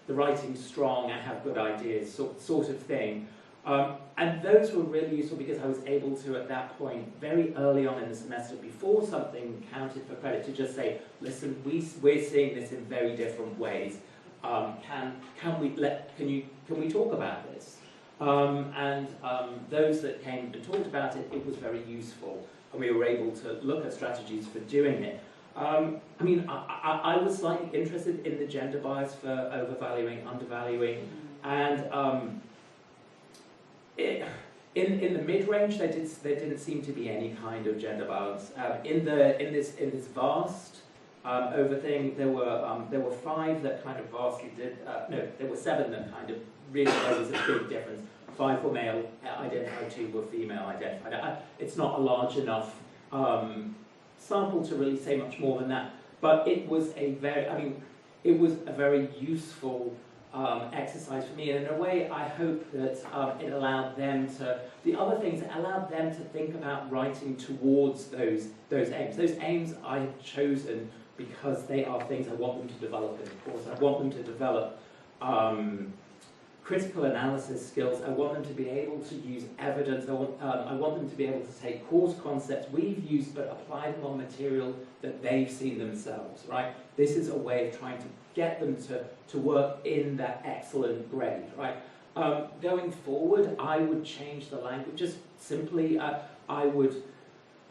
the writing's strong, I have good ideas, sort of thing. And those were really useful because I was able to, at that point, very early on in the semester, before something counted for credit, to just say, listen, we're seeing this in very different ways. Can we talk about this? Those that came and talked about it, it was very useful, and we were able to look at strategies for doing it. I was slightly interested in the gender bias for overvaluing, undervaluing, and in the mid-range there didn't seem to be any kind of gender balance. In this vast over thing, there were 5 that kind of vastly did. No, there were 7 that kind of really there was a big difference. 5 were male identified, 2 were female identified. It's not a large enough sample to really say much more than that, but it was a very useful exercise for me, and in a way I hope that it allowed them to, the other things, it allowed them to think about writing towards those aims. Those aims I have chosen because they are things I want them to develop in the course. I want them to develop critical analysis skills. I want them to be able to use evidence. I want them to be able to take course concepts we've used but apply them on material that they've seen themselves, right? This is a way of trying to get them to work in that excellent grade, right? Going forward, I would change the language. Just simply, I would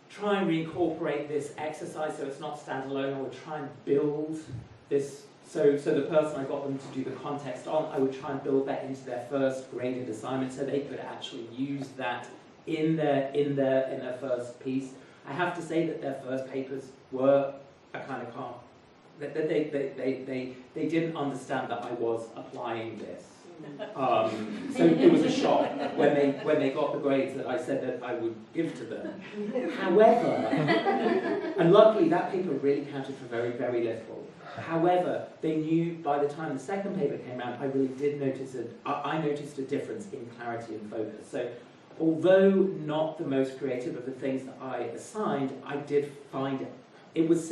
try and reincorporate this exercise so it's not standalone. I would try and build this. So the person I got them to do the context on, I would try and build that into their first graded assignment so they could actually use that in their first piece. I have to say that their first papers were a kind of calm. They didn't understand that I was applying this. So it was a shock when they got the grades that I said that I would give to them. However, and luckily that paper really counted for very, very little. However, they knew by the time the second paper came out, I really did notice I noticed a difference in clarity and focus. So although not the most creative of the things that I assigned, I did find it was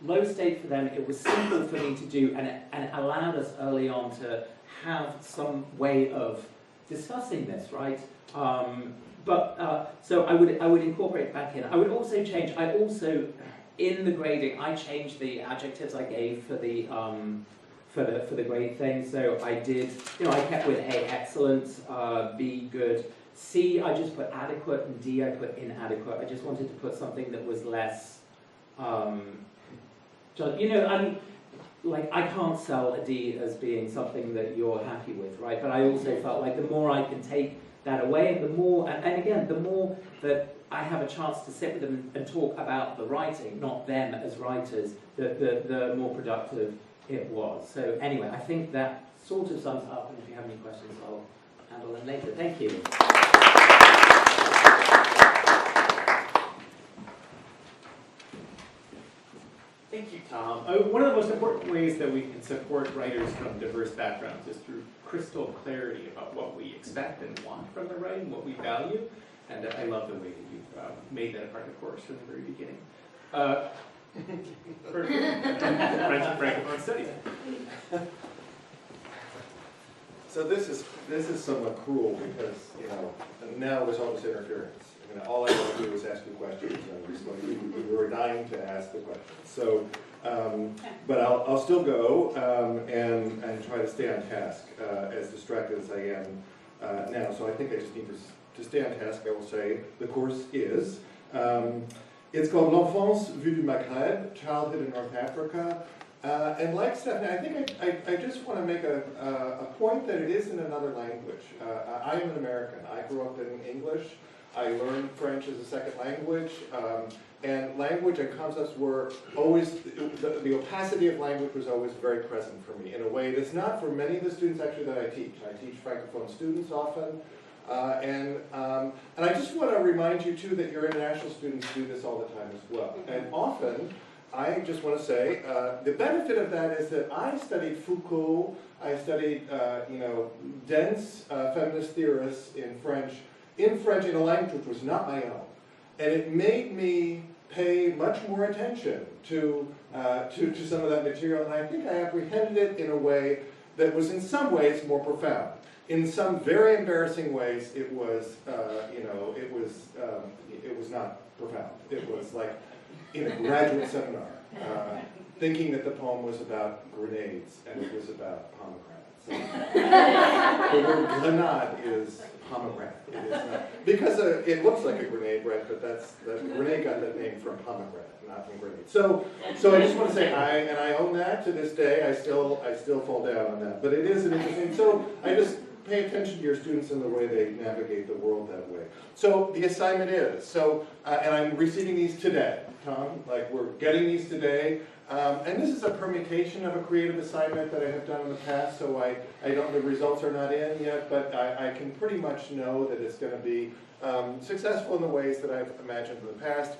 low stake for them, it was simple for me to do, and it allowed us early on to have some way of discussing this, right? But So I would incorporate back in. I would also change. In the grading, I changed the adjectives I gave for the grade thing. So I did, I kept with A, excellent, B, good. C, I just put adequate, and D, I put inadequate. I just wanted to put something that was less, I can't sell a D as being something that you're happy with, right? But I also felt like the more I can take that away, and the more, and again, the more that I have a chance to sit with them and talk about the writing, not them as writers, the more productive it was. So anyway, I think that sort of sums up, and if you have any questions, I'll handle them later. Thank you. Thank you, Tom. One of the most important ways that we can support writers from diverse backgrounds is through crystal clarity about what we expect and want from the writing, what we value, and I love the way that you've made that a part of the course from the very beginning. For French and Francophone studies. So this is somewhat cruel because now there's all this interference. All I want to do is ask you questions and respond. You were dying to ask the questions. So, but I'll still go and try to stay on task as distracted as I am now. So I think I just need to stay on task. I will say the course is. It's called L'Enfance vue du Maghreb, Childhood in North Africa. And like Stephanie, I think I just want to make a point that it is in another language. I am an American. I grew up in English. I learned French as a second language. And language and concepts were always, the opacity of language was always very present for me in a way that's not for many of the students actually that I teach. I teach Francophone students often. And I just want to remind you too that your international students do this all the time as well. And often, I just want to say, the benefit of that is that I studied Foucault, I studied, dense feminist theorists in French in a language which was not my own. And it made me pay much more attention to some of that material, and I think I apprehended it in a way that was in some ways more profound. In some very embarrassing ways, it was, it was not profound. It was like in a graduate seminar, thinking that the poem was about grenades and it was about pomegranates. The word grenade is pomegranate. It is not, because it looks like a grenade, right? But the grenade got that name from pomegranate, not from grenade. So I just want to say, I own that to this day. I still fall down on that. But it is an interesting. So I just pay attention to your students and the way they navigate the world that way. So the assignment is, and I'm receiving these today, Tom, like we're getting these today. And this is a permutation of a creative assignment that I have done in the past, so the results are not in yet, but I can pretty much know that it's going to be successful in the ways that I've imagined in the past.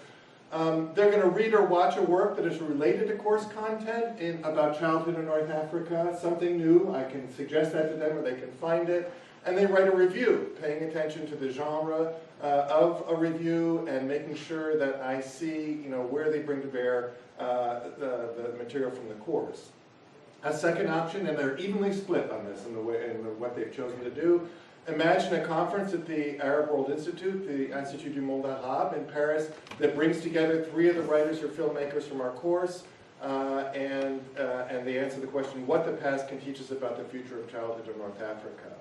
They're going to read or watch a work that is related to course content about childhood in North Africa, something new. I can suggest that to them or they can find it. And they write a review, paying attention to the genre of a review and making sure that I see where they bring to bear the material from the course. A second option, and they're evenly split on this in what they've chosen to do. Imagine a conference at the Arab World Institute, the Institut du Monde Arabe in Paris, that brings together 3 of the writers or filmmakers from our course, and they answer the question, what the past can teach us about the future of childhood in North Africa.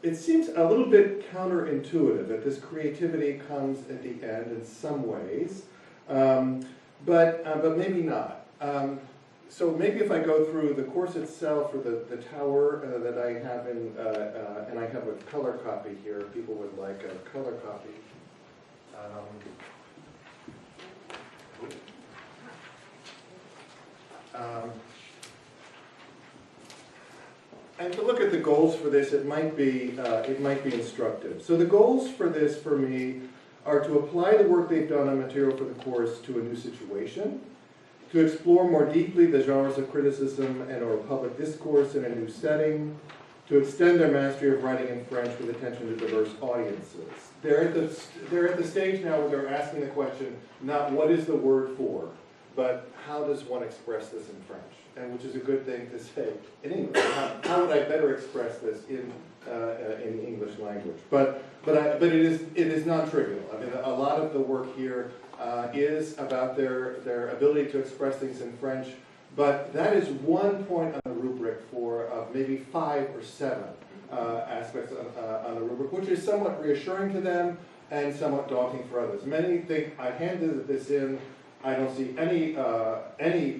It seems a little bit counterintuitive that this creativity comes at the end in some ways, but maybe not. So maybe if I go through the course itself or the tower that I have and I have a color copy here, if people would like a color copy. And to look at the goals for this, it might be instructive. So the goals for this, for me, are to apply the work they've done on material for the course to a new situation, to explore more deeply the genres of criticism and/or public discourse in a new setting, to extend their mastery of writing in French with attention to diverse audiences. They're at the stage now where they're asking the question, not what is the word for, but how does one express this in French? And which is a good thing to say in English. How would I better express this in in the English language. But it is non-trivial. I mean, a lot of the work here is about their ability to express things in French, but that is one point on the rubric for maybe 5 or 7 aspects on the rubric, which is somewhat reassuring to them and somewhat daunting for others. Many think I handed this in, I don't see any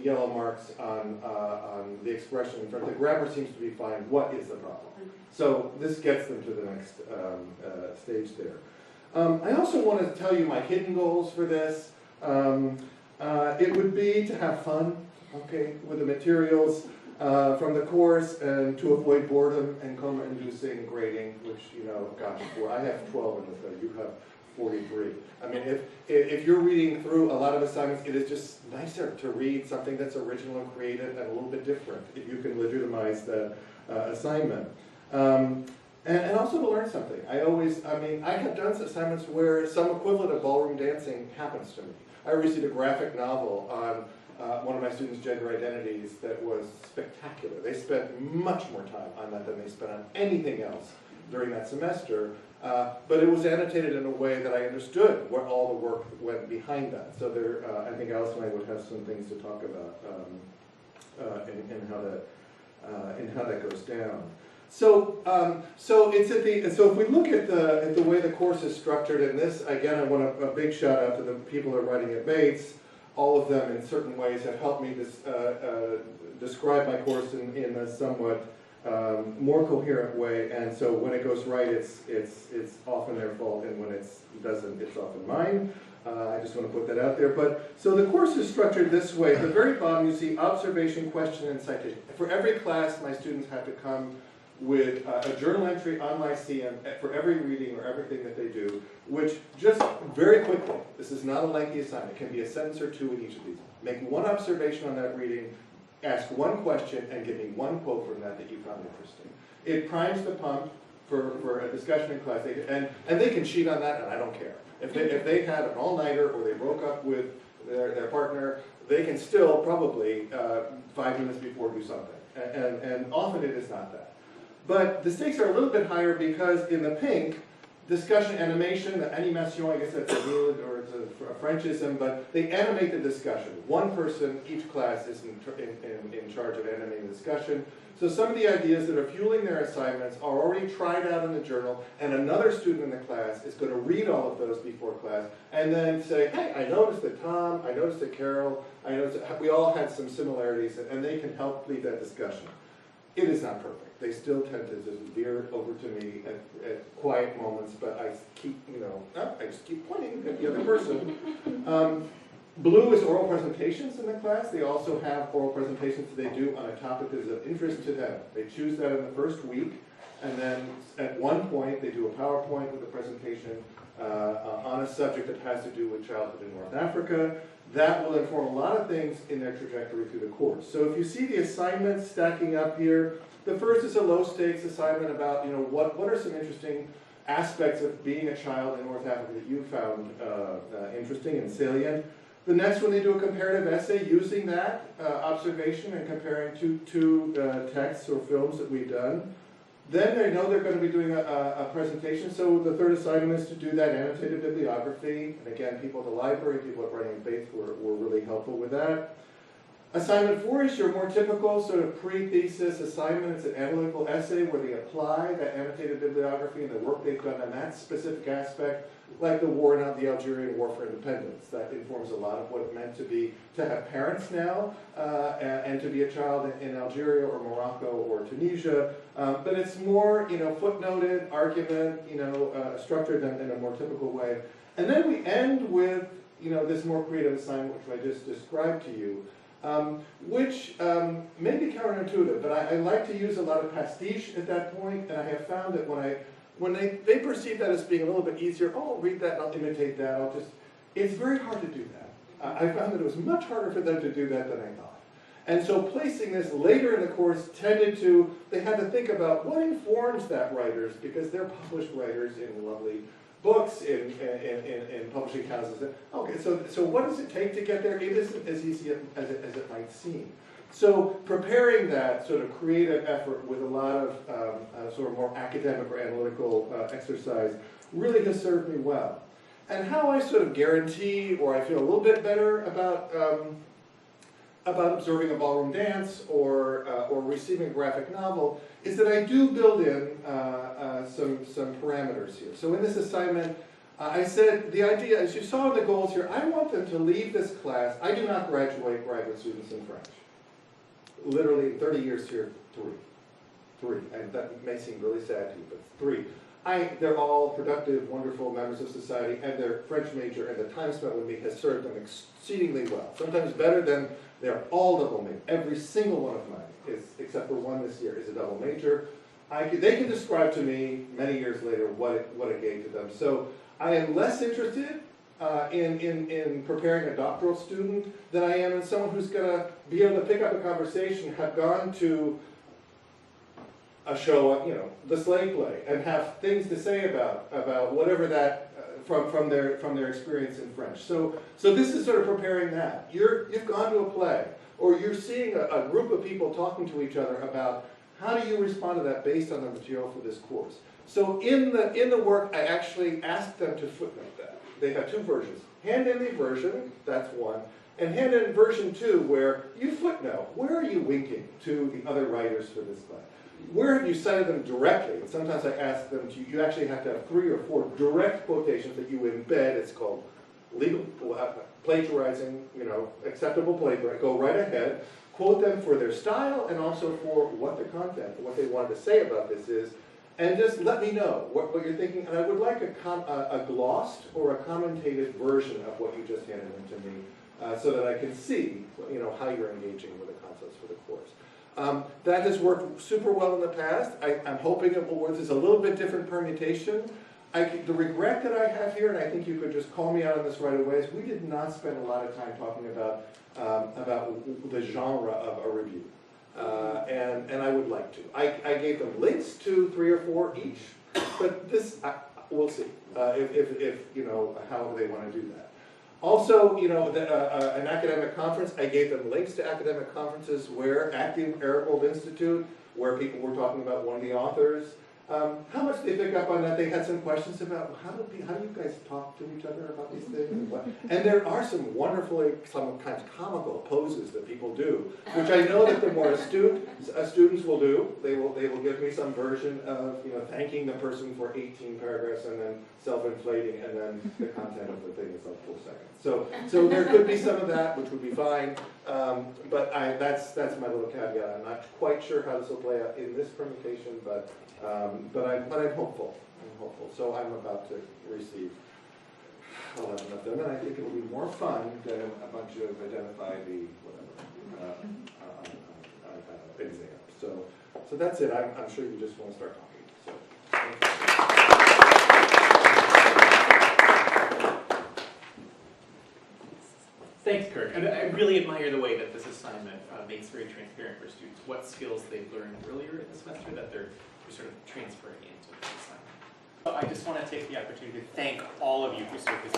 yellow marks on the expression in front. The grammar seems to be fine. What is the problem? So this gets them to the next stage there. I also want to tell you my hidden goals for this. It would be to have fun, okay, with the materials from the course and to avoid boredom and coma-inducing grading, which, you know, gosh, I have 12 in this, you have 43. I mean, if you're reading through a lot of assignments, it is just nicer to read something that's original and creative and a little bit different if you can legitimize the assignment. And also to learn something. I have done assignments where some equivalent of ballroom dancing happens to me. I received a graphic novel on one of my students' gender identities that was spectacular. They spent much more time on that than they spent on anything else during that semester, but it was annotated in a way that I understood what all the work went behind that. So there, I think Alice and I would have some things to talk about in how that goes down. So if we look at the way the course is structured, and this again, I want a big shout out to the people who are writing at Bates. All of them, in certain ways, have helped me describe my course in a somewhat more coherent way. And so when it goes right, it's often their fault, and when it doesn't, it's often mine. I just want to put that out there. But so the course is structured this way. At the very bottom, you see observation, question, and citation. For every class, my students have to come with a journal entry on Lyceum for every reading or everything that they do, which just very quickly, this is not a lengthy assignment, it can be a sentence or two in each of these. Make one observation on that reading, ask one question, and give me one quote from that you found interesting. It primes the pump for a discussion in class, and they can cheat on that, and I don't care. If they had an all-nighter or they broke up with their partner, they can still probably 5 minutes before do something, and often it is not that. But the stakes are a little bit higher because in the pink, discussion animation, the animation, I guess that's a word or it's a Frenchism, but they animate the discussion. One person, each class is in charge of animating the discussion. So some of the ideas that are fueling their assignments are already tried out in the journal, and another student in the class is going to read all of those before class, and then say, hey, I noticed that Tom, I noticed that Carol, I noticed that we all had some similarities, and they can help lead that discussion. It is not perfect. They still tend to just veer over to me at quiet moments, but I keep, I just keep pointing at the other person. Blue is oral presentations in the class. They also have oral presentations that they do on a topic that is of interest to them. They choose that in the first week, and then at one point they do a PowerPoint with a presentation on a subject that has to do with childhood in North Africa. That will inform a lot of things in their trajectory through the course. So if you see the assignments stacking up here, the first is a low-stakes assignment about, what are some interesting aspects of being a child in North Africa that you found interesting and salient. The next one, they do a comparative essay using that observation and comparing two texts or films that we've done. Then they know they're going to be doing a presentation, so the third assignment is to do that annotated bibliography. And again, people at the library, people at Writing in Faith were really helpful with that. Assignment 4 is your more typical sort of pre-thesis assignment. It's an analytical essay where they apply that annotated bibliography and the work they've done on that specific aspect, like the Algerian War for Independence. That informs a lot of what it meant to have parents now and to be a child in Algeria or Morocco or Tunisia. But it's more, footnoted, argument, structured in a more typical way. And then we end with, this more creative assignment, which I just described to you. Which may be counterintuitive, but I like to use a lot of pastiche at that point, and I have found that when they perceive that as being a little bit easier, oh, I'll read that and I'll imitate that, it's very hard to do that. I found that it was much harder for them to do that than I thought. And so placing this later in the course they had to think about what informs that writers, because they're published writers in lovely books in publishing houses. Okay, so what does it take to get there? It isn't as easy as it might seem. So preparing that sort of creative effort with a lot of sort of more academic or analytical exercise really has served me well. And how I sort of guarantee, or I feel a little bit better about observing a ballroom dance or receiving a graphic novel, is that I do build in some parameters here. So in this assignment, I said the idea, as you saw in the goals here, I want them to leave this class. I do not graduate graduate students in French. Literally 30 years here, three. And that may seem really sad to you, but 3. They're all productive, wonderful members of society, and their French major and the time spent with me has served them exceedingly well. Sometimes better than they're all double major. Every single one of mine is, except for one this year, is a double major. They can describe to me many years later what it gave to them. So I am less interested in preparing a doctoral student than I am in someone who's going to be able to pick up a conversation, have gone to a show, the slave play, and have things to say about whatever that from their experience in French. So this is sort of preparing that. You've gone to a play, or you're seeing a group of people talking to each other about how do you respond to that based on the material for this course. So in the work, I actually asked them to footnote that. They have 2 versions: hand-in version, that's one, and hand-in version 2, where you footnote. Where are you winking to the other writers for this play? Where have you cited them directly? And sometimes I ask them to, you actually have to have 3 or 4 direct quotations that you embed. It's called legal plagiarizing, acceptable plagiarizing. Go right ahead, quote them for their style and also for what the content, what they wanted to say about this is, and just let me know what you're thinking. And I would like a glossed or a commentated version of what you just handed in to me so that I can see, how you're engaging with the concepts for the course. That has worked super well in the past. I'm hoping it will work. There's a little bit different permutation. The regret that I have here, and I think you could just call me out on this right away, is we did not spend a lot of time talking about the genre of a review. And I would like to. I gave them links to 3 or 4 each, but this, we'll see if however they want to do that. Also, an academic conference, I gave them links to academic conferences where, at the Arab Institute, where people were talking about one of the authors. How much they pick up on that? They had some questions about how do you guys talk to each other about these things? And there are some wonderfully, sometimes comical poses that people do, which I know that the more astute students will do. They will give me some version of thanking the person for 18 paragraphs and then self-inflating, and then the content of the thing is like 4 seconds. So there could be some of that, which would be fine. But that's my little caveat. I'm not quite sure how this will play out in this permutation, but I'm hopeful. So I'm about to receive 11 of them, and I think it'll be more fun than a bunch of identify the whatever exams. So that's it. I'm sure you just want to start talking. So. Thanks, Kirk. And I really admire the way that this assignment makes very transparent for students what skills they've learned earlier in the semester that they're sort of transferring into this assignment. So I just want to take the opportunity to thank all of you who served this